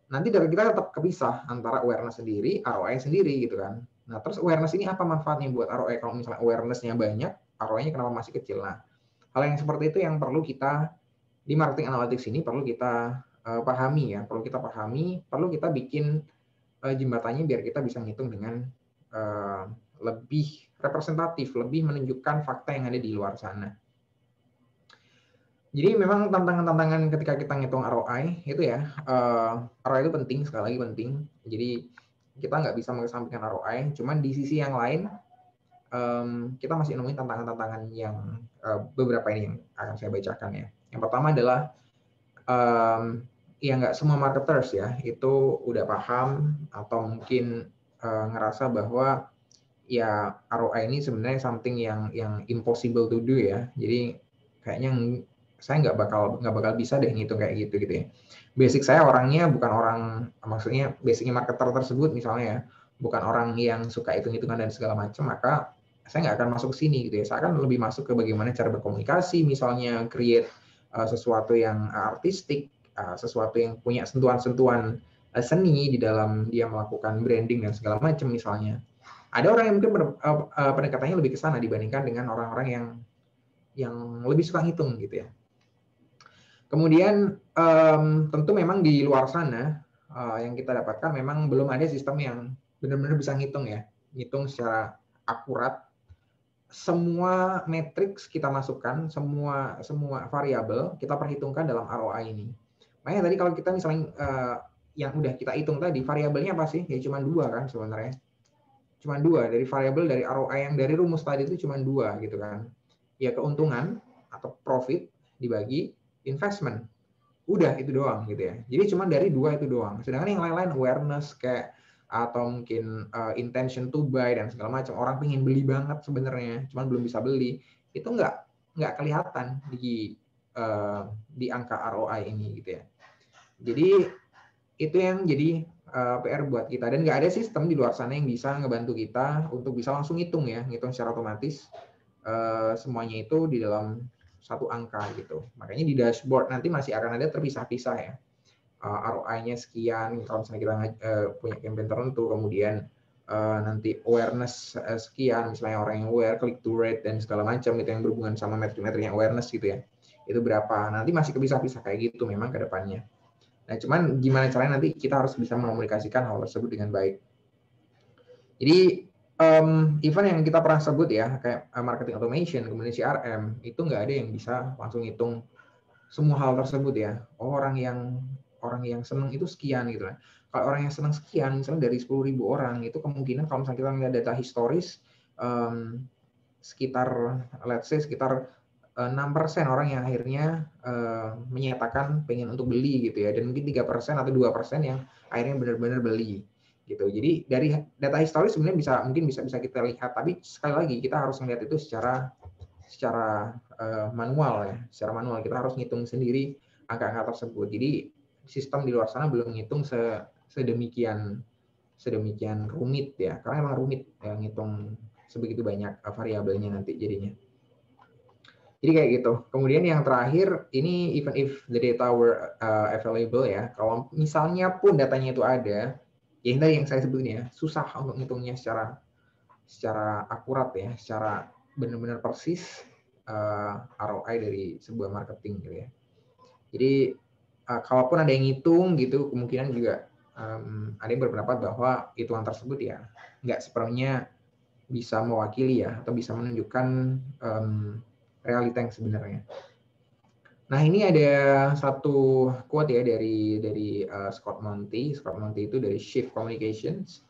Nanti dari kita tetap kepisah antara awareness sendiri, ROI sendiri gitu kan. Nah terus awareness ini apa manfaatnya buat ROI kalau misalnya awareness-nya banyak, ROI-nya kenapa masih kecil? Nah hal yang seperti itu yang perlu kita di marketing analytics ini perlu kita pahami ya, perlu kita bikin jembatannya biar kita bisa ngitung dengan lebih representatif, lebih menunjukkan fakta yang ada di luar sana. Jadi memang tantangan-tantangan ketika kita ngitung ROI itu ya, ROI itu penting, sekali lagi penting. Jadi kita nggak bisa mengesampingkan ROI, cuman di sisi yang lain kita masih nemuin tantangan-tantangan yang beberapa ini yang akan saya bacakan ya. Yang pertama adalah ya nggak semua marketers ya itu udah paham atau mungkin ngerasa bahwa ya ROI ini sebenarnya something yang impossible to do ya. Jadi kayaknya saya nggak bakal bisa deh ngitung kayak gitu ya. Basic saya orangnya bukan orang, maksudnya basicnya marketer tersebut misalnya ya, bukan orang yang suka hitung-hitungan dan segala macam, maka saya nggak akan masuk ke sini gitu ya. Saya akan lebih masuk ke bagaimana cara berkomunikasi, misalnya create sesuatu yang artistik, sesuatu yang punya sentuhan-sentuhan seni di dalam dia melakukan branding dan segala macam misalnya. Ada orang yang mungkin pendekatannya lebih ke sana dibandingkan dengan orang-orang yang lebih suka ngitung gitu ya. Kemudian tentu memang di luar sana yang kita dapatkan memang belum ada sistem yang benar-benar bisa ngitung ya, ngitung secara akurat. Semua matriks kita masukkan, semua variabel kita perhitungkan dalam ROI ini. Makanya tadi kalau kita misalnya yang udah kita hitung tadi, variabelnya apa sih? Ya cuma 2 kan sebenarnya. Cuma 2 dari variabel dari ROI yang dari rumus tadi itu cuma 2 gitu kan. Ya keuntungan atau profit dibagi investment. Udah itu doang gitu ya. Jadi cuma dari 2 itu doang. Sedangkan yang lain-lain awareness kayak atau mungkin intention to buy dan segala macam, orang pengen beli banget sebenarnya, cuman belum bisa beli, itu nggak kelihatan di angka ROI ini gitu ya. Jadi itu yang jadi PR buat kita, dan nggak ada sistem di luar sana yang bisa ngebantu kita untuk bisa langsung ngitung secara otomatis semuanya itu di dalam satu angka gitu. Makanya di dashboard nanti masih akan ada terpisah-pisah ya. ROI-nya sekian, kalau misalnya kita punya campaign tertentu, kemudian nanti awareness sekian, misalnya orang yang aware, click to rate, dan segala macam itu yang berhubungan sama metrik-metrik yang awareness gitu ya. Itu berapa, nanti masih kepisah-pisah kayak gitu memang ke depannya. Nah, cuman gimana caranya nanti kita harus bisa mengkomunikasikan hal tersebut dengan baik. Jadi, event yang kita pernah sebut ya, kayak marketing automation, kemudian CRM, itu nggak ada yang bisa langsung hitung semua hal tersebut ya. Orang yang senang itu sekian gitu kan. Kalau orang yang senang sekian, misalnya dari 10.000 orang, itu kemungkinan kalau misalnya kita melihat data historis, sekitar 6% orang yang akhirnya menyatakan pengen untuk beli gitu ya, dan mungkin 3% atau 2% yang akhirnya benar-benar beli gitu. Jadi dari data historis sebenarnya mungkin bisa kita lihat, tapi sekali lagi kita harus melihat itu secara manual ya, secara manual kita harus ngitung sendiri angka-angka tersebut. Jadi sistem di luar sana belum ngitung sedemikian rumit ya, karena emang rumit ya, ngitung sebegitu banyak variabelnya nanti jadinya. Jadi kayak gitu. Kemudian yang terakhir ini even if the data were available ya, kalau misalnya pun datanya itu ada, yang saya sebutin ya, susah untuk ngitungnya secara akurat ya, secara benar-benar persis ROI dari sebuah marketing gitu ya. Jadi kalaupun ada yang ngitung gitu, kemungkinan juga ada yang berpendapat bahwa hitungan tersebut ya nggak sepenuhnya bisa mewakili ya atau bisa menunjukkan realita yang sebenarnya. Nah, ini ada satu quote ya dari Scott Monty. Scott Monty itu dari Shift Communications.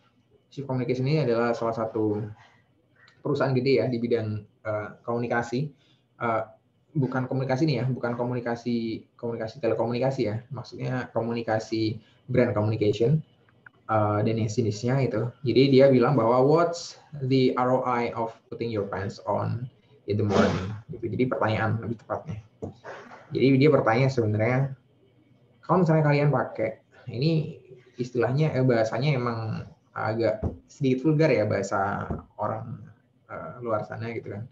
Shift Communications ini adalah salah satu perusahaan gede ya di bidang komunikasi. Bukan komunikasi nih ya, bukan komunikasi telekomunikasi ya. Maksudnya komunikasi brand communication dan yang jenisnya itu. Jadi dia bilang bahwa what's the ROI of putting your pants on in the morning. Gitu. Jadi pertanyaan lebih tepatnya. Jadi dia bertanya sebenarnya, kalau misalnya kalian pakai, ini istilahnya bahasanya emang agak sedikit vulgar ya bahasa orang luar sana gitu kan.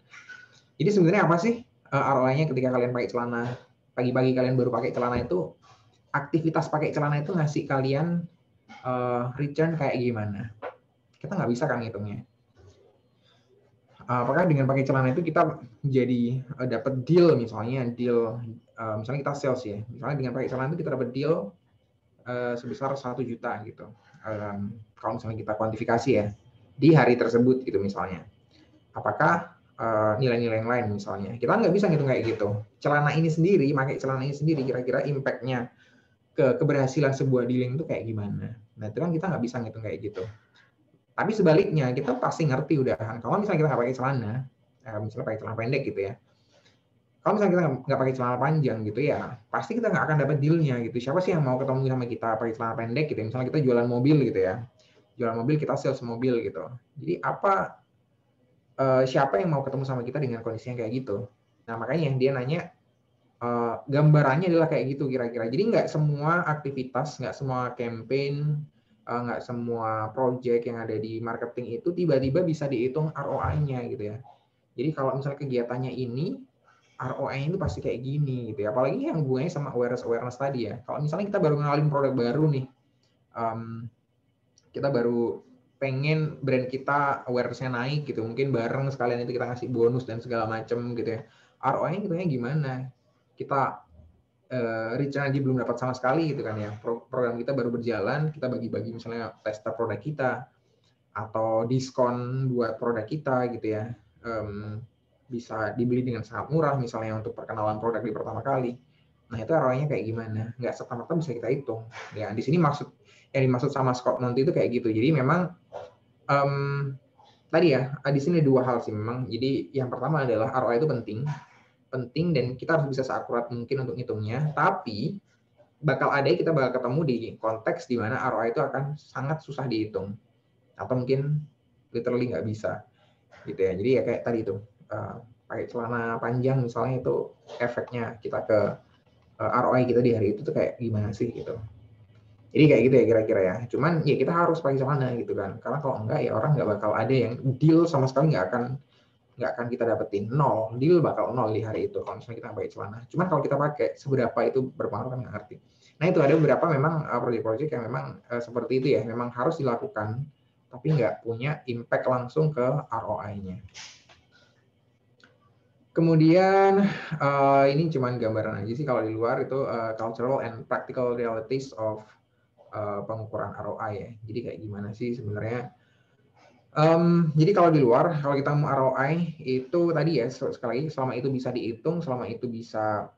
Jadi sebenarnya apa sih ROI-nya ketika kalian pakai celana? Pagi-pagi kalian baru pakai celana itu, aktivitas pakai celana itu ngasih kalian return kayak gimana? Kita nggak bisa kan ngitungnya. Apakah dengan pakai celana itu kita jadi dapat deal misalnya misalnya kita sales ya, misalnya dengan pakai celana itu kita dapat deal sebesar 1 juta gitu. Kalau misalnya kita kuantifikasi ya di hari tersebut gitu misalnya. Apakah nilai-nilai yang lain misalnya? Kita nggak bisa ngitung kayak gitu. Celana ini sendiri, pakai celana ini sendiri kira-kira impact-nya ke keberhasilan sebuah dealing itu kayak gimana? Nah itu kan kita nggak bisa ngitung kayak gitu. Tapi sebaliknya, kita pasti ngerti udahan. Kalau misalnya kita nggak pakai celana, misalnya pakai celana pendek gitu ya. Kalau misalnya kita nggak pakai celana panjang gitu ya, pasti kita nggak akan dapat deal-nya gitu. Siapa sih yang mau ketemu sama kita pakai celana pendek gitu? Misalnya kita jualan mobil gitu ya. Jualan mobil, kita sales mobil gitu. Jadi siapa yang mau ketemu sama kita dengan kondisi yang kayak gitu? Nah makanya dia nanya, gambarannya adalah kayak gitu kira-kira. Jadi nggak semua aktivitas, nggak semua campaign, nggak semua project yang ada di marketing itu tiba-tiba bisa dihitung ROI-nya gitu ya. Jadi kalau misalnya kegiatannya ini, ROI-nya itu pasti kayak gini gitu ya. Apalagi yang hubungannya sama awareness tadi ya. Kalau misalnya kita baru ngenalin produk baru nih, kita baru pengen brand kita awareness-nya naik gitu, mungkin bareng sekalian itu kita ngasih bonus dan segala macam gitu ya. ROI-nya gitu gimana? Kita return aja belum dapat sama sekali gitu kan ya. Program kita baru berjalan, kita bagi-bagi misalnya tester produk kita atau diskon buat produk kita gitu ya. Bisa dibeli dengan sangat murah misalnya untuk perkenalan produk di pertama kali. Nah itu ROI-nya kayak gimana? Nggak serta-merta bisa kita hitung. Ya di sini yang dimaksud sama Scott Monty itu kayak gitu. Jadi memang tadi ya di sini 2 hal sih memang. Jadi yang pertama adalah ROI itu penting dan kita harus bisa seakurat mungkin untuk ngitungnya, tapi kita bakal ketemu di konteks di mana ROI itu akan sangat susah dihitung atau mungkin literally nggak bisa gitu ya. Jadi ya kayak tadi itu pakai celana panjang misalnya itu efeknya kita ke ROI kita di hari itu tuh kayak gimana sih gitu. Jadi kayak gitu ya kira-kira ya. Cuman ya kita harus pakai celana gitu kan, karena kalau enggak ya orang nggak bakal ada yang deal sama sekali, nggak akan kita dapetin, deal bakal 0 di hari itu kalau misalnya kita pakai celana. Cuman kalau kita pakai, seberapa itu berpengaruh kan nggak ngerti. Nah itu ada beberapa memang project-project yang memang seperti itu ya, memang harus dilakukan, tapi nggak punya impact langsung ke ROI-nya. Kemudian ini cuman gambaran aja sih kalau di luar itu cultural and practical realities of pengukuran ROI ya. Jadi kayak gimana sih sebenarnya? Jadi kalau di luar, kalau kita mau ROI itu tadi ya, sekali lagi selama itu bisa dihitung, selama itu bisa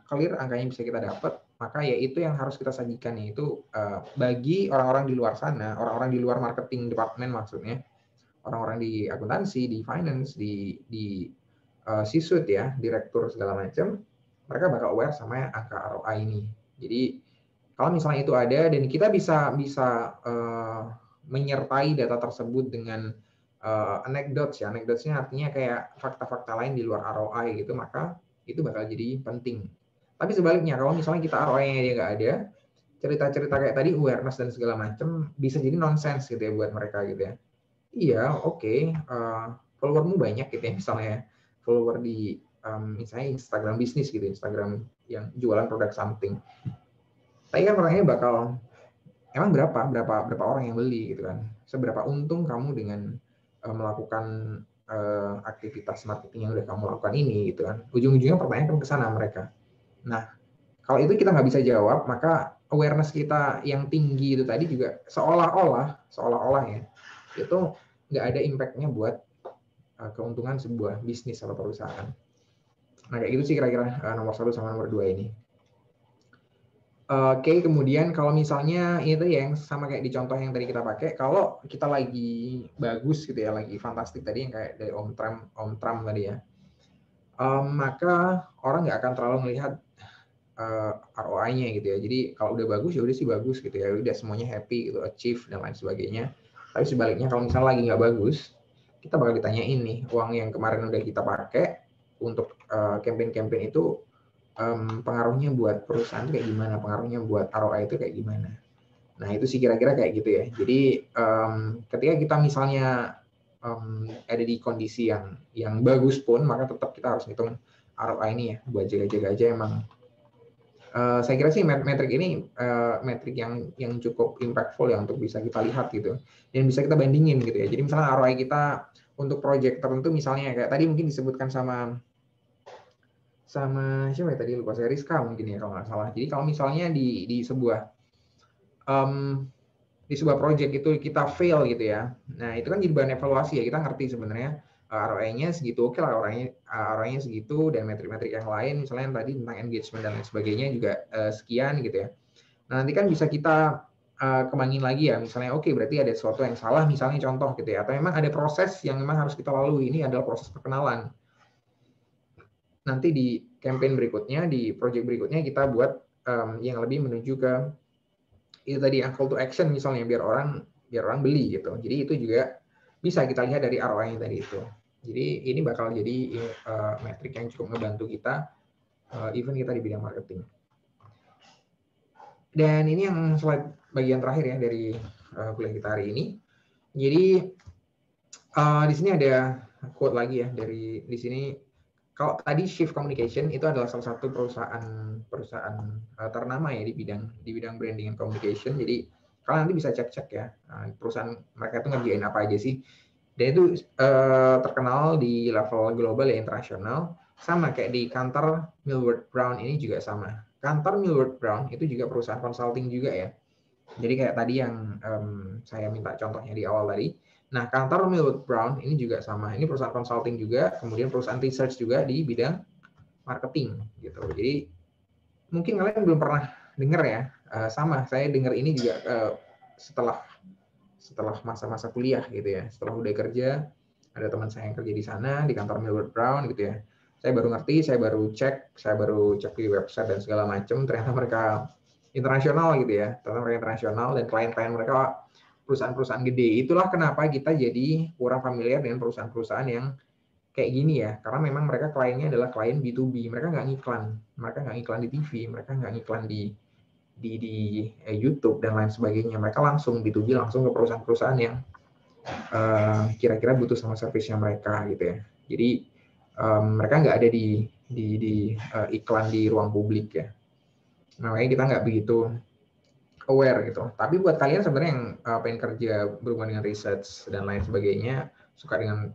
clear angkanya bisa kita dapat, maka ya itu yang harus kita sajikan, yaitu bagi orang-orang di luar sana, orang-orang di luar marketing department maksudnya, orang-orang di akuntansi, di finance, di C-suite ya, direktur segala macam, mereka bakal aware sama angka ROI ini. Jadi kalau misalnya itu ada dan kita bisa menyertai data tersebut dengan anecdotes ya. Anecdotes-nya artinya kayak fakta-fakta lain di luar ROI gitu, maka itu bakal jadi penting. Tapi sebaliknya, kalau misalnya kita ROI-nya dia nggak ada, cerita-cerita kayak tadi, awareness dan segala macam, bisa jadi nonsense gitu ya buat mereka gitu ya. Iya, oke, followermu banyak gitu ya, misalnya follower di misalnya Instagram bisnis gitu, Instagram yang jualan produk something. Tapi kan orangnya bakal emang berapa orang yang beli gitu kan, seberapa untung kamu dengan melakukan aktivitas marketing yang udah kamu lakukan ini gitu kan. Ujung-ujungnya pertanyaan kan ke sana mereka. Nah, kalau itu kita nggak bisa jawab, maka awareness kita yang tinggi itu tadi juga seolah-olah ya, itu nggak ada impact-nya buat keuntungan sebuah bisnis atau perusahaan. Nah, kayak gitu sih kira-kira nomor 1 sama nomor 2 ini. Oke, kemudian kalau misalnya itu yang sama kayak di contoh yang tadi kita pakai, kalau kita lagi bagus gitu ya, lagi fantastik tadi yang kayak dari Om Trump tadi ya, maka orang nggak akan terlalu melihat ROI-nya gitu ya. Jadi kalau udah bagus ya udah sih bagus gitu ya, udah semuanya happy gitu, achieve dan lain sebagainya. Tapi sebaliknya kalau misalnya lagi nggak bagus, kita bakal ditanyain nih, uang yang kemarin udah kita pakai untuk campaign-campaign itu pengaruhnya buat perusahaan itu kayak gimana, pengaruhnya buat ROI itu kayak gimana. Nah itu sih kira-kira kayak gitu ya. Jadi ketika kita misalnya ada di kondisi yang bagus pun, maka tetap kita harus hitung ROI ini ya, buat jaga-jaga aja emang. Saya kira sih metrik ini metrik yang cukup impactful ya untuk bisa kita lihat gitu, dan bisa kita bandingin gitu ya. Jadi misalnya ROI kita untuk project tertentu misalnya kayak tadi mungkin disebutkan sama siapa ya tadi, lupa saya, Rizka mungkin ya kalau nggak salah. Jadi kalau misalnya di sebuah project itu kita fail gitu ya, nah itu kan jadi bahan evaluasi ya, kita ngerti sebenarnya ROI-nya segitu, oke lah ROI-nya segitu, dan metrik-metrik yang lain misalnya yang tadi tentang engagement dan lain sebagainya juga sekian gitu ya. Nah nanti kan bisa kita kembangin lagi ya, misalnya oke berarti ada sesuatu yang salah misalnya contoh gitu ya, atau memang ada proses yang memang harus kita lalui, ini adalah proses perkenalan. Nanti di campaign berikutnya, di project berikutnya kita buat yang lebih menuju ke itu tadi yang call to action misalnya, biar orang beli gitu. Jadi itu juga bisa kita lihat dari ROI-nya tadi itu. Jadi ini bakal jadi metrik yang cukup ngebantu kita, even kita di bidang marketing. Dan ini yang slide bagian terakhir ya dari kuliah kita hari ini. Jadi di sini ada quote lagi ya dari di sini. Kalau tadi Shift Communication itu adalah salah satu perusahaan ternama ya di bidang branding and communication. Jadi kalian nanti bisa cek ya perusahaan mereka itu ngerjain apa aja sih. Dan itu terkenal di level global ya, internasional. Sama kayak di kantor Millward Brown ini juga sama. Kantor Millward Brown itu juga perusahaan consulting juga ya. Jadi kayak tadi yang saya minta contohnya di awal tadi. Nah, kantor Millward Brown ini juga sama. Ini perusahaan consulting juga, kemudian perusahaan research juga di bidang marketing gitu. Jadi mungkin kalian belum pernah dengar ya. Sama, saya dengar ini juga setelah masa-masa kuliah gitu ya. Setelah udah kerja, ada teman saya yang kerja di sana di kantor Millward Brown gitu ya. Saya baru ngerti, saya baru cek di website dan segala macam. Ternyata mereka internasional gitu ya. Ternyata mereka internasional dan klien-klien mereka perusahaan-perusahaan gede. Itulah kenapa kita jadi kurang familiar dengan perusahaan-perusahaan yang kayak gini ya. Karena memang mereka kliennya adalah klien B2B. Mereka nggak ngiklan. Mereka nggak ngiklan di TV. Mereka nggak ngiklan di YouTube dan lain sebagainya. Mereka langsung B2B, langsung ke perusahaan-perusahaan yang kira-kira butuh sama servisnya mereka gitu ya. Jadi mereka nggak ada di iklan di ruang publik ya. Makanya kita nggak begitu aware gitu. Tapi buat kalian sebenarnya yang pengen kerja berhubungan dengan research dan lain sebagainya, suka dengan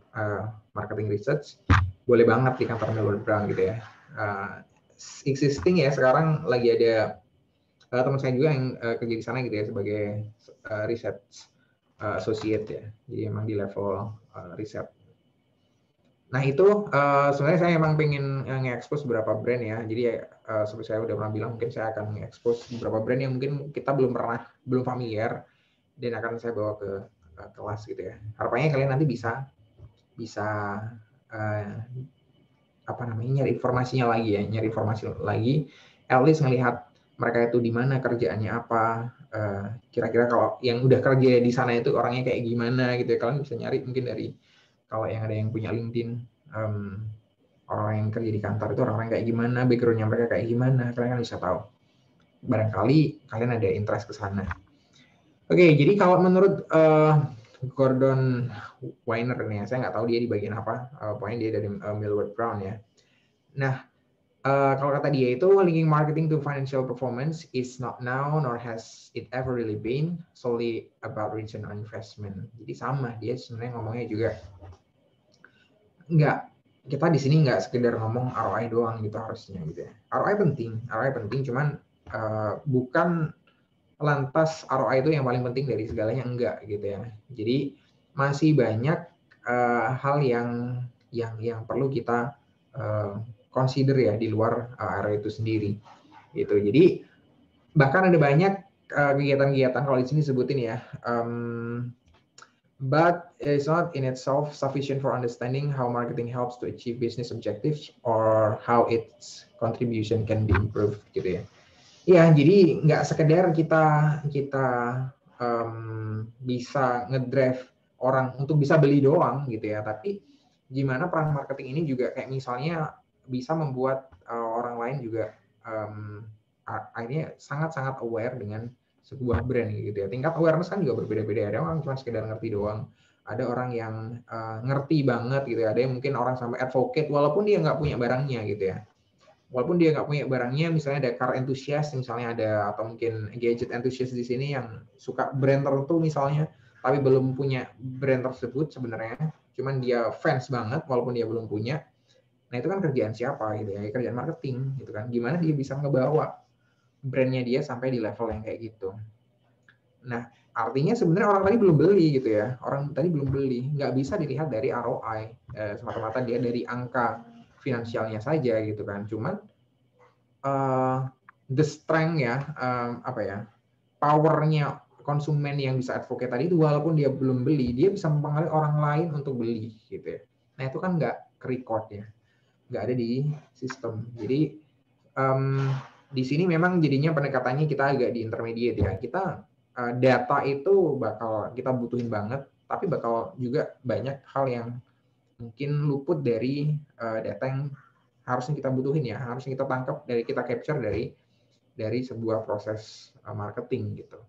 marketing research, boleh banget di kantor Millward Brown gitu ya. Existing ya, sekarang lagi ada teman saya juga yang kerja di sana gitu ya sebagai research associate ya. Jadi emang di level riset. Nah itu sebenarnya saya emang pengen nge-expose beberapa brand ya. Jadi seperti saya udah pernah bilang, mungkin saya akan nge-expose beberapa brand yang mungkin kita belum familiar dan akan saya bawa ke kelas gitu ya. Harapannya kalian nanti bisa nyari informasinya lagi ya, at least ngelihat mereka itu di mana, kerjaannya apa, kira-kira kalau yang udah kerja di sana itu orangnya kayak gimana gitu ya. Kalian bisa nyari mungkin dari, kalau yang ada yang punya LinkedIn, orang yang kerja di kantor itu orang-orang kayak gimana, background-nya mereka kayak gimana, kalian kan bisa tahu. Barangkali kalian ada interest ke sana. Oke, jadi kalau menurut Gordon Weiner nih, saya nggak tahu dia di bagian apa, pokoknya dia dari Millward Brown ya. Nah, Kalau kata dia itu, linking marketing to financial performance is not now nor has it ever really been solely about return on investment. Jadi sama, dia sebenarnya ngomongnya juga kita di sini nggak sekedar ngomong ROI doang gitu harusnya gitu ya. ROI penting, cuman bukan lantas ROI itu yang paling penting dari segalanya, enggak gitu ya. Jadi masih banyak hal yang perlu kita consider ya di luar ROI itu sendiri gitu. Jadi bahkan ada banyak kegiatan-kegiatan kalau di sini sebutin ya, but it's not in itself sufficient for understanding how marketing helps to achieve business objectives or how its contribution can be improved gitu ya. Ya, jadi nggak sekedar kita bisa ngedrive orang untuk bisa beli doang gitu ya, tapi gimana peran marketing ini juga kayak misalnya bisa membuat orang lain juga akhirnya sangat-sangat aware dengan sebuah brand gitu ya. Tingkat awareness kan juga berbeda-beda. Ada orang cuma sekedar ngerti doang. Ada orang yang ngerti banget gitu ya. Ada yang mungkin orang sampai advocate walaupun dia nggak punya barangnya gitu ya. Walaupun dia nggak punya barangnya, misalnya ada car enthusiast misalnya ada, atau mungkin gadget enthusiast di sini yang suka brand tertentu misalnya, tapi belum punya brand tersebut sebenarnya. Cuman dia fans banget walaupun dia belum punya. Nah itu kan kerjaan siapa gitu ya, kerjaan marketing gitu kan. Gimana dia bisa ngebawa brandnya dia sampai di level yang kayak gitu. Nah artinya sebenarnya orang tadi belum beli gitu ya, orang tadi belum beli, nggak bisa dilihat dari ROI semata-mata dia dari angka finansialnya saja gitu kan. Cuman the strength ya, powernya konsumen yang bisa advocate tadi itu, walaupun dia belum beli, dia bisa mempengaruhi orang lain untuk beli gitu ya. Nah itu kan nggak ke-record ya, nggak ada di sistem. Jadi di sini memang jadinya pendekatannya kita agak di intermediate ya. Kita data itu bakal kita butuhin banget, tapi bakal juga banyak hal yang mungkin luput dari data yang harusnya kita butuhin ya, harusnya kita tangkap dari kita capture dari sebuah proses marketing gitu.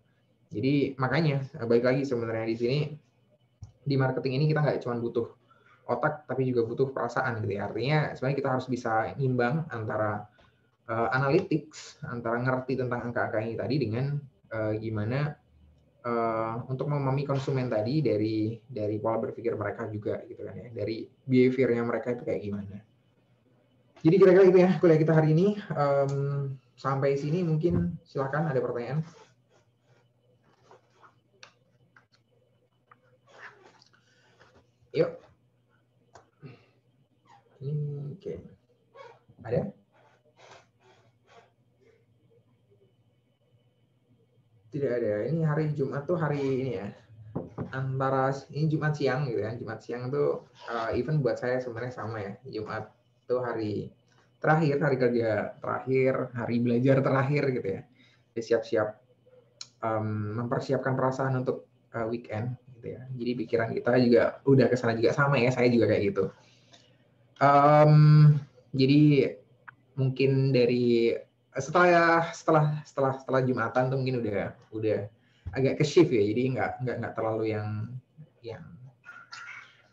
Jadi makanya balik lagi sebenarnya di sini di marketing ini kita nggak cuma butuh otak tapi juga butuh perasaan gitu ya. Artinya sebenarnya kita harus bisa imbang antara analytics, antara ngerti tentang angka-angka ini tadi dengan gimana untuk memahami konsumen tadi dari pola berpikir mereka juga gitu kan ya, dari behaviornya mereka itu kayak gimana. Jadi kira-kira itu ya kuliah kita hari ini. Sampai sini mungkin silakan ada pertanyaan. Yuk. Oke. Ada? Tidak ada. Ini hari Jumat tuh hari ini ya. Ini Jumat siang gitu kan. Jumat siang tuh even buat saya sebenarnya sama ya. Jumat tuh hari terakhir, hari kerja terakhir, hari belajar terakhir gitu ya. Jadi siap-siap mempersiapkan perasaan untuk weekend gitu ya. Jadi pikiran kita juga udah kesana juga sama ya. Saya juga kayak gitu. Jadi mungkin dari setelah Jumatan tuh mungkin udah agak ke shift ya. Jadi nggak terlalu yang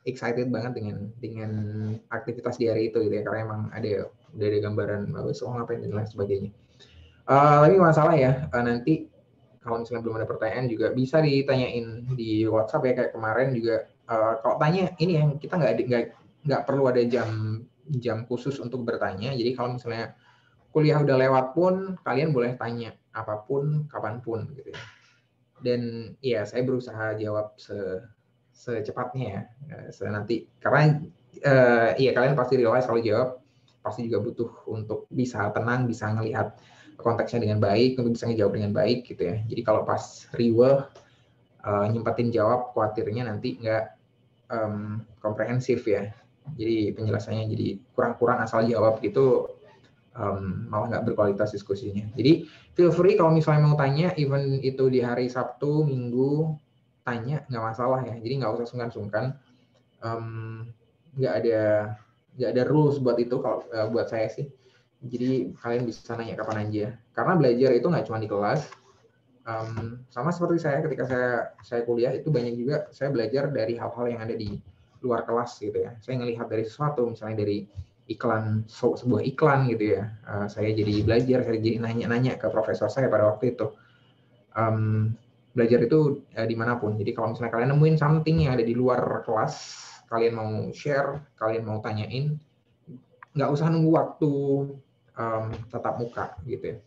excited banget dengan aktivitas di hari itu gitu ya, karena emang udah ada gambaran besok ngapain dan lain sebagainya. Tapi masalah ya, nanti kalau misalnya belum ada pertanyaan juga bisa ditanyain di WhatsApp ya, kayak kemarin juga. Kalau tanya ini yang kita nggak perlu ada jam khusus untuk bertanya. Jadi kalau misalnya kuliah udah lewat pun kalian boleh tanya apapun kapanpun gitu ya. Dan ya saya berusaha jawab secepatnya ya. Nanti karena ya kalian pasti realize kalau jawab pasti juga butuh untuk bisa tenang, bisa ngelihat konteksnya dengan baik, untuk bisa ngejawab dengan baik gitu ya. Jadi kalau pas riweh nyempetin jawab, khawatirnya nanti nggak komprehensif ya. Jadi penjelasannya jadi kurang asal jawab gitu, malah nggak berkualitas diskusinya. Jadi feel free kalau misalnya mau tanya, even itu di hari Sabtu, Minggu, tanya nggak masalah ya. Jadi nggak usah sungkan-sungkan. Nggak ada rules buat itu kalau buat saya sih. Jadi kalian bisa nanya kapan aja. Karena belajar itu nggak cuma di kelas. Sama seperti saya ketika saya kuliah itu banyak juga saya belajar dari hal-hal yang ada di luar kelas gitu ya. Saya ngelihat dari sesuatu, misalnya dari sebuah iklan gitu ya. Saya jadi belajar, saya jadi nanya-nanya ke profesor saya pada waktu itu. Belajar itu dimanapun. Jadi kalau misalnya kalian nemuin something yang ada di luar kelas, kalian mau share, kalian mau tanyain, nggak usah nunggu waktu tatap muka gitu ya.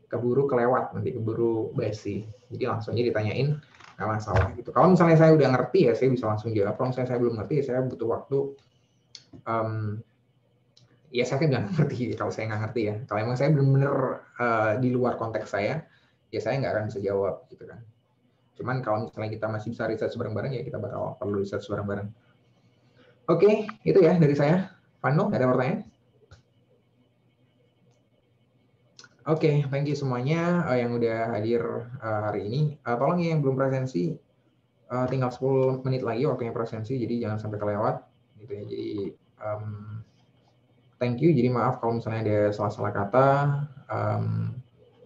Keburu kelewat nanti, keburu basi. Jadi langsung aja ditanyain, nggak masalah gitu. Kalau misalnya saya udah ngerti ya saya bisa langsung jawab. Kalau misalnya saya belum ngerti ya saya butuh waktu. Ya saya kan nggak ngerti kalau saya nggak ngerti ya. Kalau emang saya benar-benar di luar konteks saya, ya saya nggak akan bisa jawab gitu kan. Cuman kalau misalnya kita masih bisa research bareng-bareng ya kita bakal perlu research bareng-bareng. Oke, itu ya dari saya. Vano, ada pertanyaan? Oke, thank you semuanya yang udah hadir hari ini. Tolong yang belum presensi, tinggal 10 menit lagi waktunya presensi, jadi jangan sampai kelewat. Gitu ya. Jadi thank you. Jadi maaf kalau misalnya ada salah-salah kata.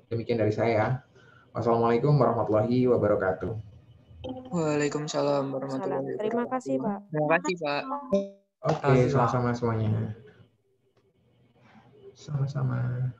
Demikian dari saya. Wassalamualaikum warahmatullahi wabarakatuh. Waalaikumsalam warahmatullahi wabarakatuh. Terima kasih, Pak. Terima kasih, Pak. Oke, sama-sama semuanya. Sama-sama.